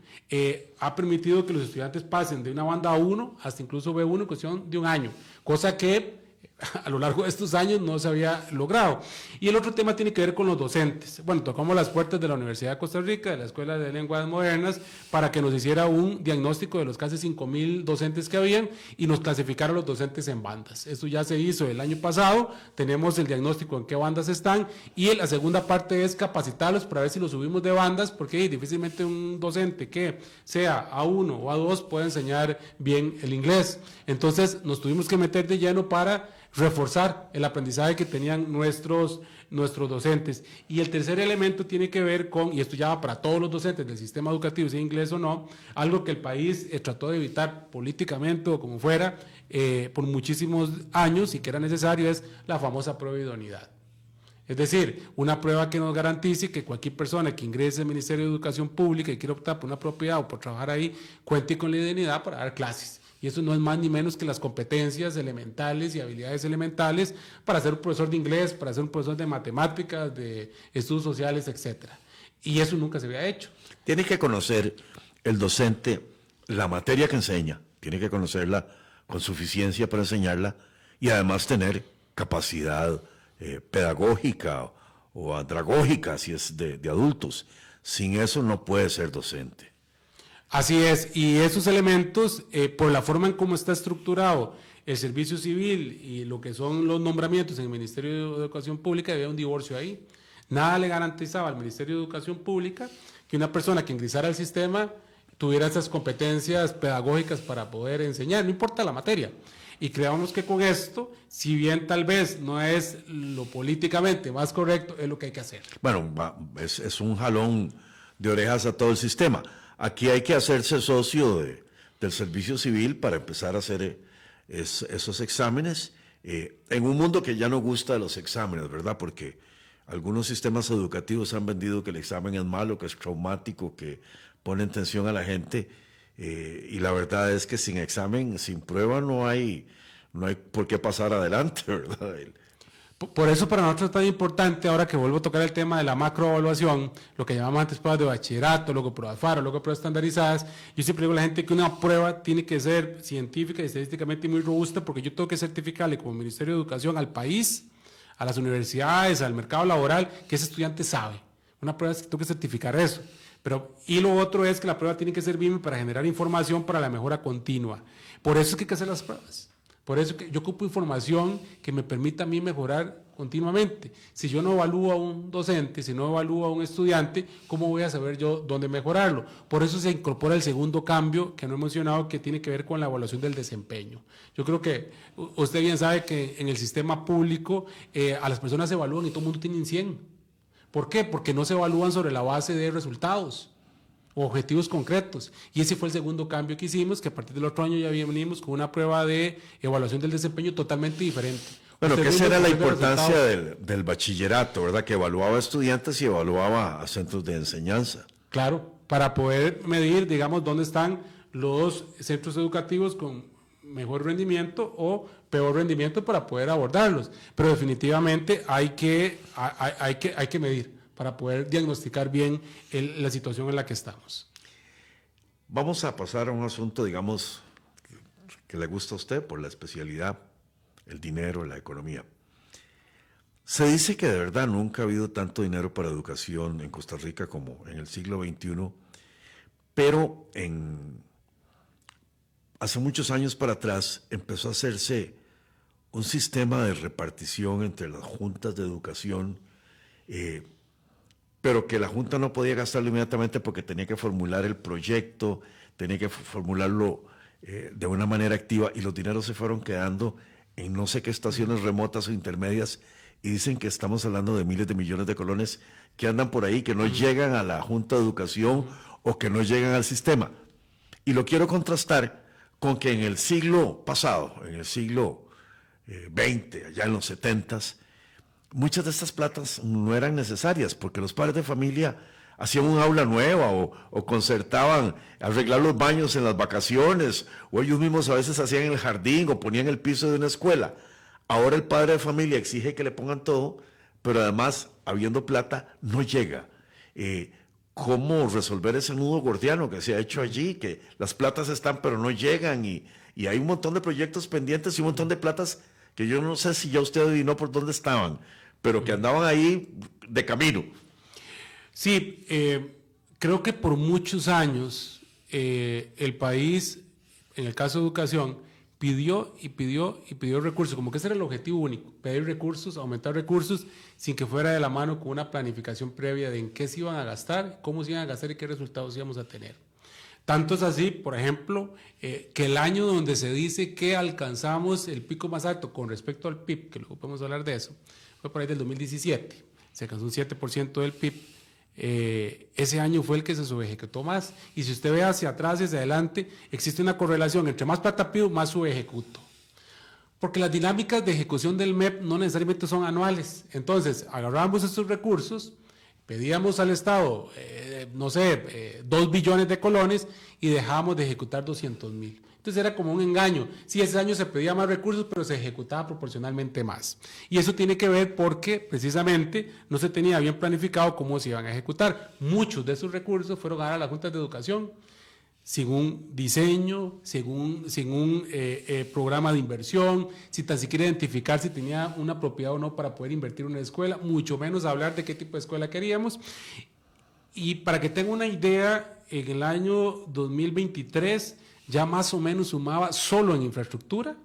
ha permitido que los estudiantes pasen de una banda A1 hasta incluso B1 en cuestión de 1 año, cosa que a lo largo de estos años no se había logrado. Y el otro tema tiene que ver con los docentes. Bueno, tocamos las puertas de la Universidad de Costa Rica, de la Escuela de Lenguas Modernas, para que nos hiciera un diagnóstico de los casi 5,000 docentes que habían y nos clasificara los docentes en bandas. Esto ya se hizo el año pasado, tenemos el diagnóstico en qué bandas están, y la segunda parte es capacitarlos para ver si los subimos de bandas, porque difícilmente un docente que sea A1 o A2 puede enseñar bien el inglés. Entonces nos tuvimos que meter de lleno para reforzar el aprendizaje que tenían nuestros docentes. Y el tercer elemento tiene que ver con, y esto ya va para todos los docentes del sistema educativo, sea inglés o no, algo que el país trató de evitar políticamente o como fuera por muchísimos años y que era necesario, es la famosa prueba de idoneidad. Es decir, una prueba que nos garantice que cualquier persona que ingrese al Ministerio de Educación Pública y quiera optar por una propiedad o por trabajar ahí, cuente con la idoneidad para dar clases. Y eso no es más ni menos que las competencias elementales y habilidades elementales para ser un profesor de inglés, para ser un profesor de matemáticas, de estudios sociales, etc. Y eso nunca se había hecho. Tiene que conocer el docente la materia que enseña, tiene que conocerla con suficiencia para enseñarla y además tener capacidad pedagógica o andragógica, si es de adultos. Sin eso no puede ser docente. Así es, y esos elementos, por la forma en cómo está estructurado el servicio civil y lo que son los nombramientos en el Ministerio de Educación Pública, había un divorcio ahí. Nada le garantizaba al Ministerio de Educación Pública que una persona que ingresara al sistema tuviera esas competencias pedagógicas para poder enseñar, no importa la materia. Y creemos que con esto, si bien tal vez no es lo políticamente más correcto, es lo que hay que hacer. Bueno, es un jalón de orejas a todo el sistema. Aquí hay que hacerse socio del servicio civil para empezar a hacer esos exámenes, en un mundo que ya no gusta de los exámenes, ¿verdad? Porque algunos sistemas educativos han vendido que el examen es malo, que es traumático, que ponen tensión a la gente, y la verdad es que sin examen, sin prueba, no hay por qué pasar adelante, ¿verdad? Por eso para nosotros es tan importante, ahora que vuelvo a tocar el tema de la macroevaluación, lo que llamamos antes pruebas de bachillerato, luego pruebas FARO, luego pruebas estandarizadas. Yo siempre digo a la gente que una prueba tiene que ser científica y estadísticamente muy robusta, porque yo tengo que certificarle como Ministerio de Educación al país, a las universidades, al mercado laboral, que ese estudiante sabe. Una prueba es que tengo que certificar eso. Y lo otro es que la prueba tiene que servirme para generar información para la mejora continua. Por eso es que hay que hacer las pruebas. Por eso que yo ocupo información que me permita a mí mejorar continuamente. Si yo no evalúo a un docente, si no evalúo a un estudiante, ¿cómo voy a saber yo dónde mejorarlo? Por eso se incorpora el segundo cambio que no he mencionado, que tiene que ver con la evaluación del desempeño. Yo creo que usted bien sabe que en el sistema público a las personas se evalúan y todo el mundo tiene 100. ¿Por qué? Porque no se evalúan sobre la base de resultados o objetivos concretos. Y ese fue el segundo cambio que hicimos, que a partir del otro año ya venimos con una prueba de evaluación del desempeño totalmente diferente. Bueno, que esa era la importancia del bachillerato, ¿verdad? Que evaluaba a estudiantes y evaluaba a centros de enseñanza. Claro, para poder medir, digamos, dónde están los centros educativos con mejor rendimiento o peor rendimiento para poder abordarlos. Pero definitivamente hay que medir para poder diagnosticar bien la situación en la que estamos. Vamos a pasar a un asunto, digamos, que le gusta a usted por la especialidad, el dinero, la economía. Se dice que de verdad nunca ha habido tanto dinero para educación en Costa Rica como en el siglo XXI, pero hace muchos años para atrás empezó a hacerse un sistema de repartición entre las juntas de educación, pero que la Junta no podía gastarlo inmediatamente porque tenía que formular el proyecto, tenía que formularlo de una manera activa, y los dineros se fueron quedando en no sé qué estaciones remotas o intermedias, y dicen que estamos hablando de miles de millones de colones que andan por ahí, que no llegan a la Junta de Educación o que no llegan al sistema. Y lo quiero contrastar con que en el siglo pasado, en el siglo XX, allá en los 70s, muchas de estas platas no eran necesarias porque los padres de familia hacían un aula nueva o concertaban arreglar los baños en las vacaciones, o ellos mismos a veces hacían el jardín o ponían el piso de una escuela. Ahora el padre de familia exige que le pongan todo, pero además, habiendo plata, no llega. ¿Cómo resolver ese nudo gordiano que se ha hecho allí? Que las platas están, pero no llegan, y hay un montón de proyectos pendientes y un montón de platas que yo no sé si ya usted adivinó por dónde estaban, pero que andaban ahí de camino. Sí, creo que por muchos años el país, en el caso de educación, pidió recursos, como que ese era el objetivo único, pedir recursos, aumentar recursos, sin que fuera de la mano con una planificación previa de en qué se iban a gastar, cómo se iban a gastar y qué resultados íbamos a tener. Tanto es así, por ejemplo, que el año donde se dice que alcanzamos el pico más alto con respecto al PIB, que luego podemos hablar de eso, fue por ahí del 2017, se alcanzó un 7% del PIB. Ese año fue el que se subejecutó más, y si usted ve hacia atrás y hacia adelante, existe una correlación entre más plata pido, más subejecuto, porque las dinámicas de ejecución del MEP no necesariamente son anuales. Entonces agarramos estos recursos, pedíamos al Estado 2 billones de colones y dejábamos de ejecutar 200.000. Entonces era como un engaño. Sí, ese año se pedía más recursos, pero se ejecutaba proporcionalmente más. Y eso tiene que ver porque precisamente no se tenía bien planificado cómo se iban a ejecutar. Muchos de esos recursos fueron a las juntas de educación sin un diseño, sin un programa de inversión, sin tan siquiera identificar si tenía una propiedad o no para poder invertir en una escuela, mucho menos hablar de qué tipo de escuela queríamos. Y para que tenga una idea, en el año 2023 ya más o menos sumaba solo en infraestructura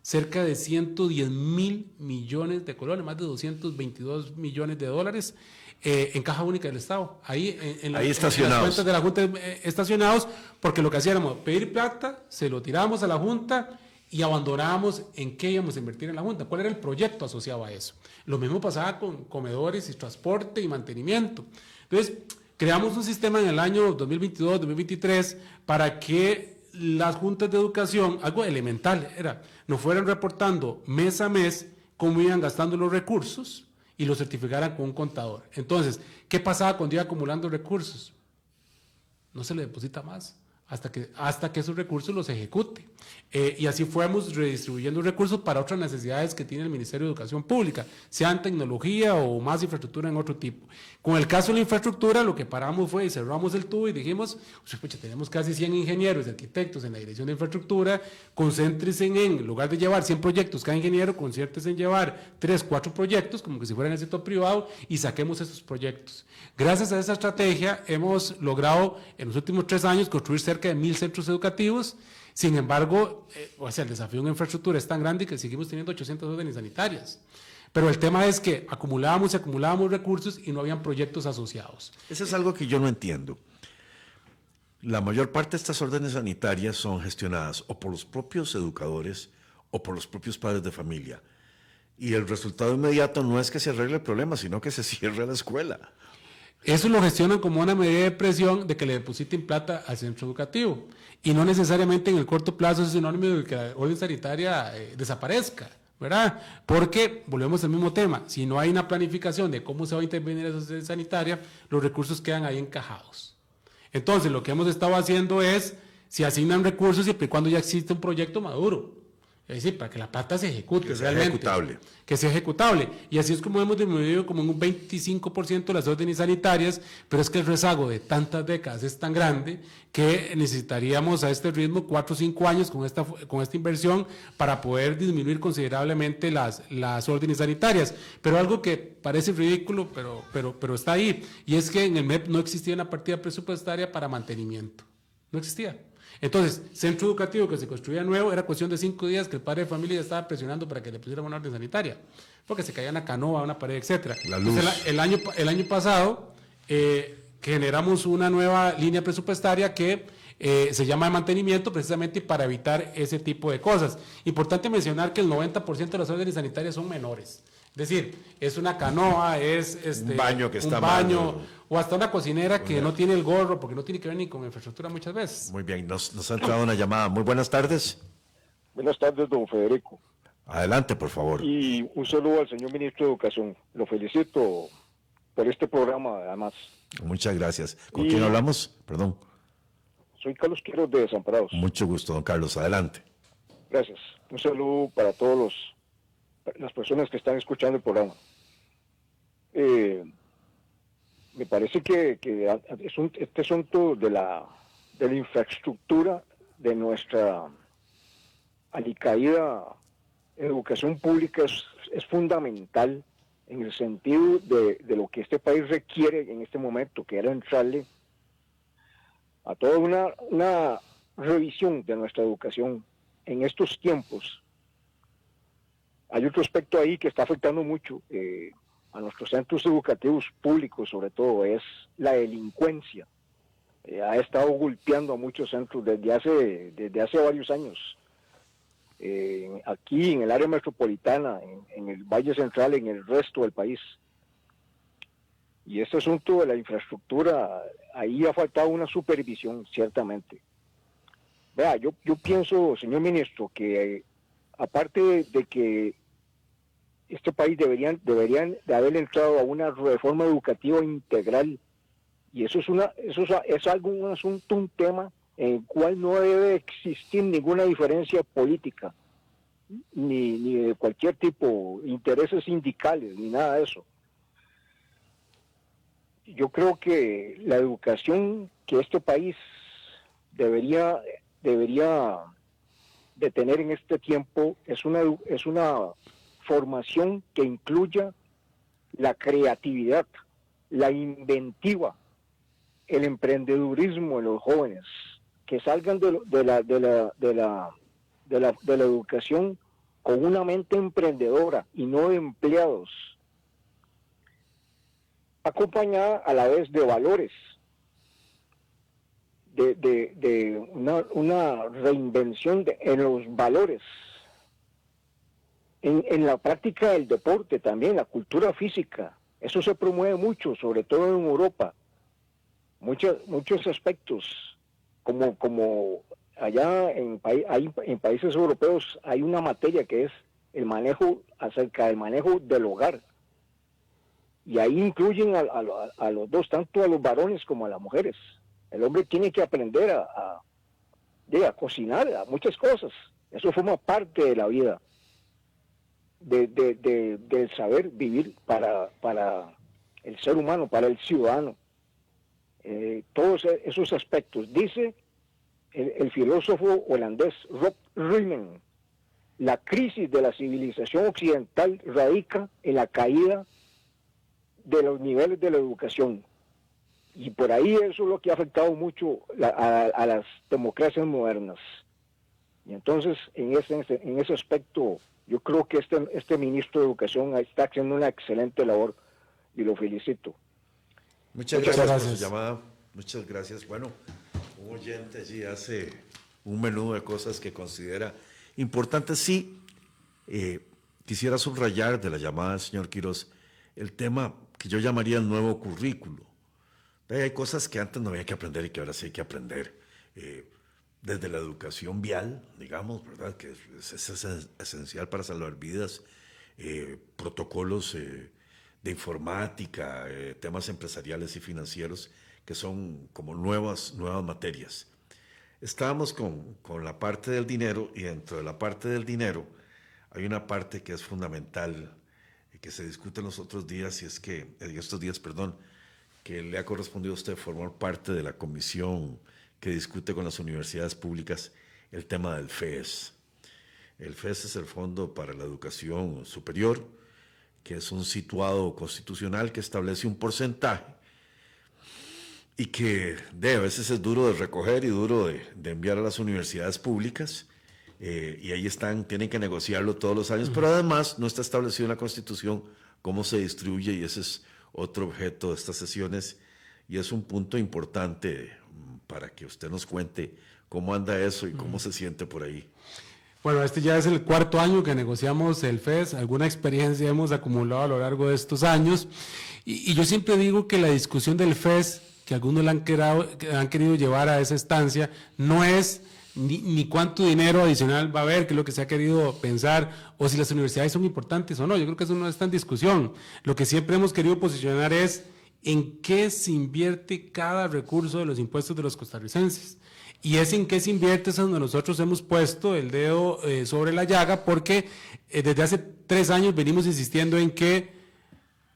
cerca de 110.000 millones de colones, más de 222 millones de dólares en caja única del Estado. Ahí estacionados. En las cuentas de la Junta estacionados, porque lo que hacíamos, pedir plata, se lo tirábamos a la Junta y abandonábamos en qué íbamos a invertir en la Junta, cuál era el proyecto asociado a eso. Lo mismo pasaba con comedores y transporte y mantenimiento. Entonces, creamos un sistema en el año 2022-2023 para que las juntas de educación, algo elemental era, nos fueran reportando mes a mes cómo iban gastando los recursos y los certificaran con un contador. Entonces, ¿qué pasaba cuando iba acumulando recursos? No se le deposita más hasta que esos recursos los ejecute. Y así fuimos redistribuyendo recursos para otras necesidades que tiene el Ministerio de Educación Pública, sean tecnología o más infraestructura en otro tipo. Con el caso de la infraestructura, lo que paramos fue y cerramos el tubo y dijimos, tenemos casi 100 ingenieros y arquitectos en la dirección de infraestructura, concéntrense en lugar de llevar 100 proyectos cada ingeniero, concéntrense en llevar 3, 4 proyectos, como que si fueran el sector privado, y saquemos esos proyectos. Gracias a esa estrategia hemos logrado en los últimos 3 años construir cerca de 1,000 centros educativos. Sin embargo, el desafío en infraestructura es tan grande que seguimos teniendo 800 órdenes sanitarias. Pero el tema es que acumulábamos recursos y no habían proyectos asociados. Eso es algo que yo no entiendo. La mayor parte de estas órdenes sanitarias son gestionadas o por los propios educadores o por los propios padres de familia. Y el resultado inmediato no es que se arregle el problema, sino que se cierre la escuela. Eso lo gestionan como una medida de presión de que le depositen plata al centro educativo. Y no necesariamente en el corto plazo es sinónimo de que la orden sanitaria desaparezca, ¿verdad? Porque, volvemos al mismo tema, si no hay una planificación de cómo se va a intervenir esa orden sanitaria, los recursos quedan ahí encajados. Entonces, lo que hemos estado haciendo es, si asignan recursos siempre y cuando ya existe un proyecto maduro, es decir, para que la plata se ejecute. Que sea ejecutable. Que sea ejecutable. Y así es como hemos disminuido como en un 25% las órdenes sanitarias, pero es que el rezago de tantas décadas es tan grande que necesitaríamos a este ritmo 4 o 5 años con esta inversión para poder disminuir considerablemente las órdenes sanitarias. Pero algo que parece ridículo, pero está ahí, y es que en el MEP no existía una partida presupuestaria para mantenimiento. No existía. Entonces, centro educativo que se construía nuevo, era cuestión de 5 días que el padre de familia ya estaba presionando para que le pusieran una orden sanitaria, porque se caía una canoa, una pared, etcétera. La luz. Entonces, el año pasado generamos una nueva línea presupuestaria que se llama de mantenimiento, precisamente para evitar ese tipo de cosas. Importante mencionar que el 90% de las órdenes sanitarias son menores. Es decir, es una canoa, es un baño que está mal, mal, o hasta una cocinera que no tiene el gorro, porque no tiene que ver ni con infraestructura muchas veces. Muy bien, nos ha entrado una llamada. Muy buenas tardes. Buenas tardes, don Federico. Adelante, por favor. Y un saludo al señor ministro de Educación. Lo felicito por este programa, además. Muchas gracias. ¿Con quién hablamos? Perdón. Soy Carlos Quiroz de Desamparados. Mucho gusto, don Carlos. Adelante. Gracias. Un saludo para todas las personas que están escuchando el programa. Me parece que este asunto de la infraestructura de nuestra alicaída educación pública es fundamental en el sentido de lo que este país requiere en este momento, que era entrarle a toda una revisión de nuestra educación en estos tiempos. Hay otro aspecto ahí que está afectando mucho a nuestros centros educativos públicos, sobre todo, es la delincuencia. Ha estado golpeando a muchos centros desde hace varios años. Aquí en el área metropolitana, en el Valle Central, en el resto del país. Y este asunto de la infraestructura, ahí ha faltado una supervisión, ciertamente. Vea, yo pienso, señor ministro, que aparte de que este país deberían de haber entrado a una reforma educativa integral, y eso es un asunto, un tema en el cual no debe existir ninguna diferencia política, ni de cualquier tipo, intereses sindicales, ni nada de eso. Yo creo que la educación que este país debería de tener en este tiempo es una formación que incluya la creatividad, la inventiva, el emprendedurismo en los jóvenes, que salgan de la educación con una mente emprendedora y no de empleados, acompañada a la vez de valores, de una reinvención en los valores, en la práctica del deporte también, la cultura física. Eso se promueve mucho, sobre todo en Europa. Muchos aspectos, como allá en países europeos hay una materia que es acerca del manejo del hogar. Y ahí incluyen a los dos, tanto a los varones como a las mujeres. El hombre tiene que aprender a cocinar, a muchas cosas. Eso forma parte de la vida, del saber vivir para el ser humano, para el ciudadano. Todos esos aspectos. Dice el filósofo holandés Rob Riemann, la crisis de la civilización occidental radica en la caída de los niveles de la educación. Y por ahí eso es lo que ha afectado mucho a las democracias modernas. Y entonces, en ese aspecto, yo creo que este ministro de Educación está haciendo una excelente labor y lo felicito. Muchas gracias por su llamada. Muchas gracias. Bueno, un oyente allí hace un menú de cosas que considera importantes. Sí, quisiera subrayar de la llamada del señor Quiroz el tema que yo llamaría el nuevo currículo. Hay cosas que antes no había que aprender y que ahora sí hay que aprender. Desde la educación vial, digamos, ¿verdad? Que es esencial para salvar vidas, protocolos de informática, temas empresariales y financieros, que son como nuevas materias. Estábamos con la parte del dinero, y dentro de la parte del dinero hay una parte que es fundamental, que se discute en los otros días, y es que, en estos días, que le ha correspondido a usted formar parte de la comisión que discute con las universidades públicas el tema del FES. El FES es el Fondo para la Educación Superior, que es un situado constitucional que establece un porcentaje y que a veces es duro de recoger y duro de enviar a las universidades públicas, y ahí tienen que negociarlo todos los años, pero además no está establecido en la Constitución cómo se distribuye, y ese es otro objeto de estas sesiones, y es un punto importante para que usted nos cuente cómo anda eso y cómo se siente por ahí. Bueno, este ya es el cuarto año que negociamos el FES, alguna experiencia hemos acumulado a lo largo de estos años, y yo siempre digo que la discusión del FES, que algunos la han querido llevar a esa estancia, no es ni cuánto dinero adicional va a haber, que es lo que se ha querido pensar, o si las universidades son importantes o no. Yo creo que eso no está en discusión. Lo que siempre hemos querido posicionar es en qué se invierte cada recurso de los impuestos de los costarricenses. Y es en qué se invierte, es donde nosotros hemos puesto el dedo sobre la llaga, porque desde hace 3 años venimos insistiendo en que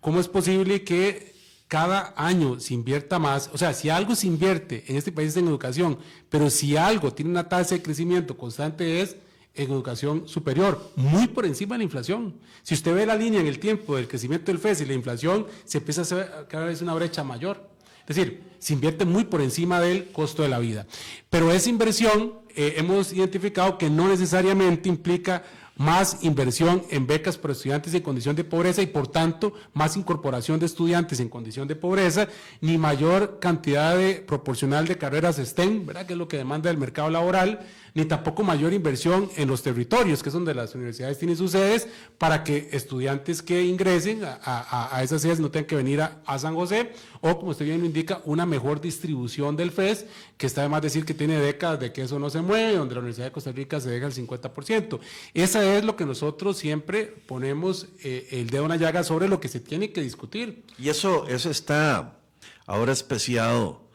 cómo es posible que cada año se invierta más. O sea, si algo se invierte en este país es en educación, pero si algo tiene una tasa de crecimiento constante es en educación superior, muy por encima de la inflación. Si usted ve la línea en el tiempo del crecimiento del FES y la inflación, se empieza a hacer cada vez una brecha mayor. Es decir, se invierte muy por encima del costo de la vida. Pero esa inversión hemos identificado que no necesariamente implica más inversión en becas para estudiantes en condición de pobreza y por tanto más incorporación de estudiantes en condición de pobreza, ni mayor cantidad proporcional de carreras STEM, ¿verdad?, que es lo que demanda el mercado laboral, ni tampoco mayor inversión en los territorios, que es donde las universidades tienen sus sedes, para que estudiantes que ingresen a esas sedes no tengan que venir a San José, o como usted bien lo indica, una mejor distribución del FES, que está de más decir que tiene décadas de que eso no se mueve, donde la Universidad de Costa Rica se deja el 50%. Esa es lo que nosotros siempre ponemos el dedo en la llaga sobre lo que se tiene que discutir. Y eso está ahora especiado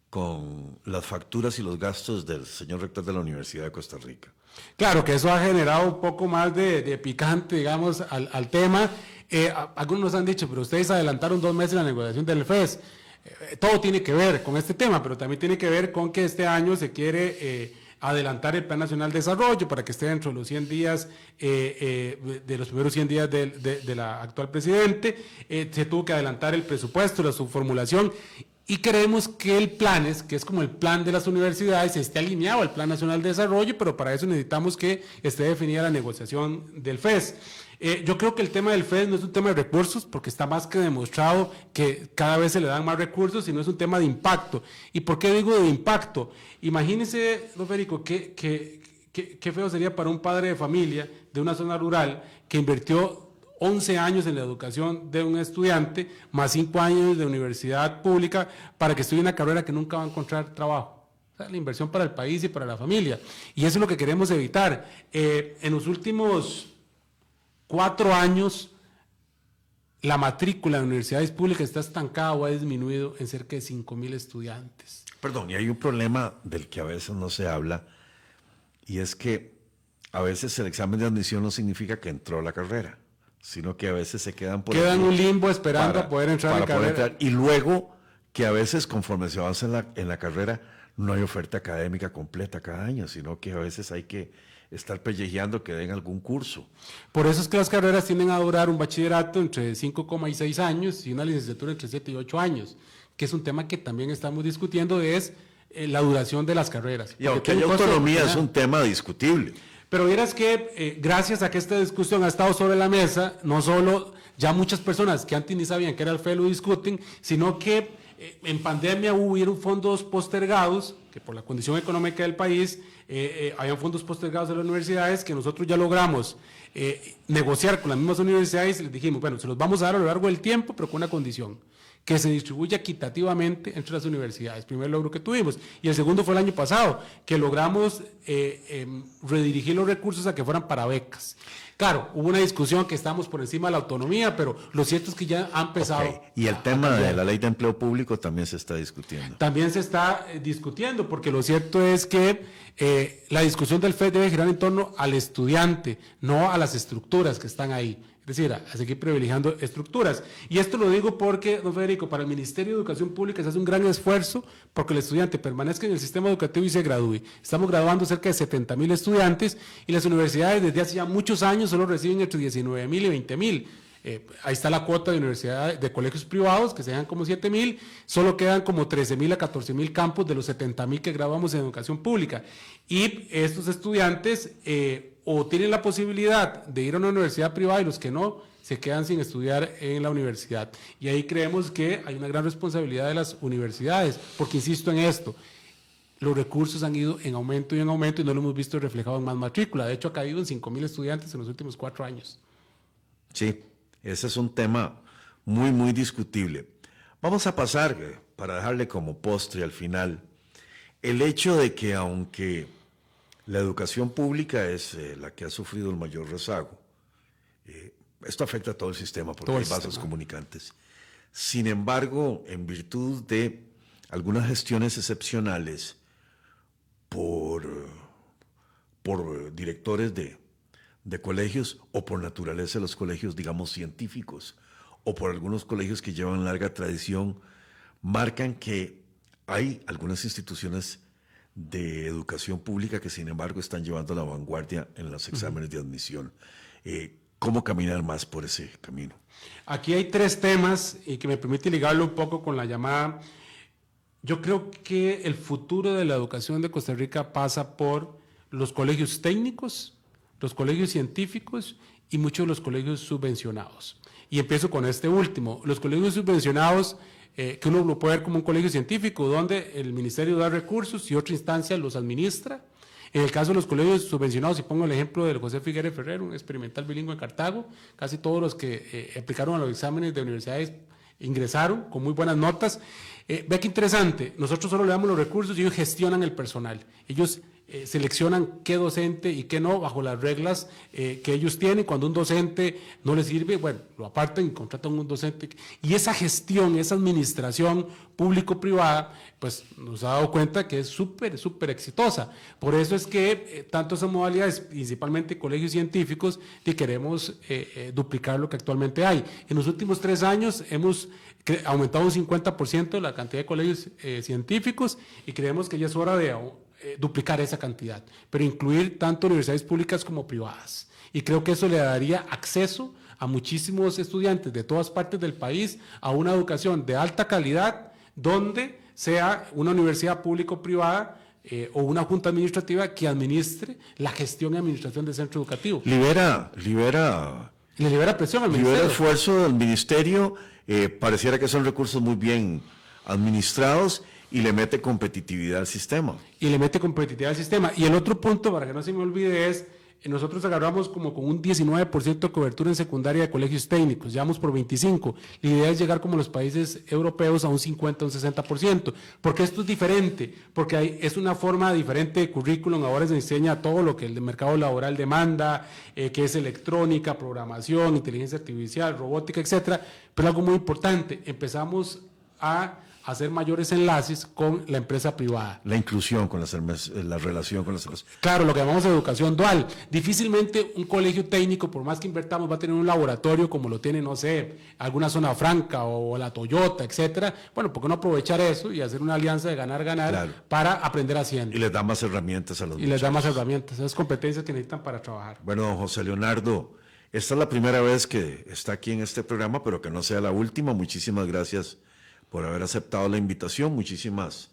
con las facturas y los gastos del señor rector de la Universidad de Costa Rica. Claro que eso ha generado un poco más de picante, digamos, al tema. Algunos nos han dicho, pero ustedes adelantaron 2 meses la negociación del FES. Todo tiene que ver con este tema, pero también tiene que ver con que este año se quiere adelantar el Plan Nacional de Desarrollo para que esté dentro de los 100 días, de los primeros 100 días de la actual presidente. Se tuvo que adelantar el presupuesto, la subformulación. Y queremos que el PLANES, que es como el plan de las universidades, esté alineado al Plan Nacional de Desarrollo, pero para eso necesitamos que esté definida la negociación del FES. Yo creo que el tema del FES no es un tema de recursos, porque está más que demostrado que cada vez se le dan más recursos, sino es un tema de impacto. ¿Y por qué digo de impacto? Imagínese, don Federico, qué feo sería para un padre de familia de una zona rural que invirtió 11 años en la educación de un estudiante, más 5 años de universidad pública, para que estudie una carrera que nunca va a encontrar trabajo. O sea, la inversión para el país y para la familia. Y eso es lo que queremos evitar. En los últimos 4 años, la matrícula en universidades públicas está estancada o ha disminuido en cerca de 5,000 estudiantes. Perdón, y hay un problema del que a veces no se habla, y es que a veces el examen de admisión no significa que entró a la carrera, sino que a veces se quedan en un limbo esperando a poder entrar a la carrera. Y luego que a veces conforme se avanza en la carrera no hay oferta académica completa cada año, sino que a veces hay que estar pellejeando que den algún curso. Por eso es que las carreras tienden a durar un bachillerato entre 5,6 años y una licenciatura entre 7 y 8 años, que es un tema que también estamos discutiendo, es la duración de las carreras. Y aunque hay autonomía, es un tema discutible. Pero vieras que gracias a que esta discusión ha estado sobre la mesa, no solo ya muchas personas que antes ni sabían que era el FES lo discuten, sino que en pandemia hubieron fondos postergados, que por la condición económica del país, habían fondos postergados de las universidades que nosotros ya logramos negociar con las mismas universidades y les dijimos, bueno, se los vamos a dar a lo largo del tiempo, pero con una condición, que se distribuya equitativamente entre las universidades, primer logro que tuvimos. Y el segundo fue el año pasado, que logramos redirigir los recursos a que fueran para becas. Claro, hubo una discusión que estamos por encima de la autonomía, pero lo cierto es que ya ha empezado. Okay. Y el tema de la ley de empleo público también se está discutiendo. También se está discutiendo, porque lo cierto es que la discusión del FES debe girar en torno al estudiante, no a las estructuras que están ahí. Es decir, a seguir privilegiando estructuras. Y esto lo digo porque, don Federico, para el Ministerio de Educación Pública se hace un gran esfuerzo porque el estudiante permanezca en el sistema educativo y se gradúe. Estamos graduando cerca de 70,000 estudiantes y las universidades desde hace ya muchos años solo reciben entre 19,000 y 20,000. Ahí está la cuota de universidades, de colegios privados, que se dan como 7,000, solo quedan como 13,000 a 14,000 campos de los 70,000 que graduamos en educación pública. Y estos estudiantes o tienen la posibilidad de ir a una universidad privada y los que no, se quedan sin estudiar en la universidad. Y ahí creemos que hay una gran responsabilidad de las universidades, porque insisto en esto, los recursos han ido en aumento y no lo hemos visto reflejado en más matrícula. De hecho, ha caído en 5,000 estudiantes en los últimos 4 años. Sí, ese es un tema muy, muy discutible. Vamos a pasar, para dejarle como postre al final, el hecho de que aunque La educación pública es la que ha sufrido el mayor rezago. Esto afecta a todo el sistema porque hay vasos comunicantes. Sin embargo, en virtud de algunas gestiones excepcionales por directores de colegios o por naturaleza de los colegios, digamos, científicos, o por algunos colegios que llevan larga tradición, marcan que hay algunas instituciones de educación pública que sin embargo están llevando la vanguardia en los exámenes de admisión. ¿Cómo caminar más por ese camino? Aquí hay 3 temas y que me permite ligarlo un poco con la llamada. Yo creo que el futuro de la educación de Costa Rica pasa por los colegios técnicos, los colegios científicos y muchos de los colegios subvencionados. Y empiezo con este último. Los colegios subvencionados, que uno lo puede ver como un colegio científico, donde el ministerio da recursos y otra instancia los administra. En el caso de los colegios subvencionados, y pongo el ejemplo del José Figueres Ferrer, un experimental bilingüe en Cartago, casi todos los que aplicaron a los exámenes de universidades ingresaron con muy buenas notas. Ve que interesante, nosotros solo le damos los recursos y ellos gestionan el personal. Ellos seleccionan qué docente y qué no bajo las reglas que ellos tienen. Cuando un docente no les sirve, bueno, lo apartan y contratan un docente. Y esa gestión, esa administración público-privada, pues nos ha dado cuenta que es súper exitosa. Por eso es que tanto esas modalidades, principalmente colegios científicos, que queremos duplicar lo que actualmente hay. En los últimos 3 años hemos aumentado un 50% la cantidad de colegios científicos y creemos que ya es hora de duplicar esa cantidad, pero incluir tanto universidades públicas como privadas. Y creo que eso le daría acceso a muchísimos estudiantes de todas partes del país a una educación de alta calidad, donde sea una universidad público-privada o una junta administrativa que administre la gestión y administración del centro educativo. Le libera presión al ministerio. Libera esfuerzo del ministerio, pareciera que son recursos muy bien administrados y le mete competitividad al sistema. Y el otro punto, para que no se me olvide, es nosotros agarramos como con un 19% de cobertura en secundaria de colegios técnicos, ya vamos por 25%. La idea es llegar como los países europeos a un 50%, un 60%. Porque esto es diferente, porque es una forma diferente de currículum, ahora se enseña todo lo que el mercado laboral demanda, que es electrónica, programación, inteligencia artificial, robótica, etcétera. Pero algo muy importante, empezamos a hacer mayores enlaces con la empresa privada. La inclusión con la relación con las empresas. Claro, lo que llamamos educación dual. Difícilmente un colegio técnico, por más que invertamos, va a tener un laboratorio como lo tiene, no sé, alguna zona franca o la Toyota, etcétera. Bueno, ¿por qué no aprovechar eso y hacer una alianza de ganar-ganar claro, para aprender haciendo? Y les da más herramientas a los muchachos. Y les da más herramientas, esas competencias que necesitan para trabajar. Bueno, don José Leonardo, esta es la primera vez que está aquí en este programa, pero que no sea la última. Muchísimas gracias por haber aceptado la invitación. Muchísimas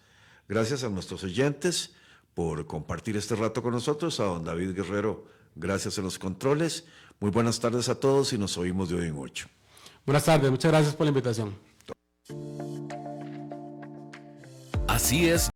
gracias a nuestros oyentes por compartir este rato con nosotros. A don David Guerrero, gracias en los controles. Muy buenas tardes a todos y nos oímos de hoy en 8. Buenas tardes, muchas gracias por la invitación. Así es.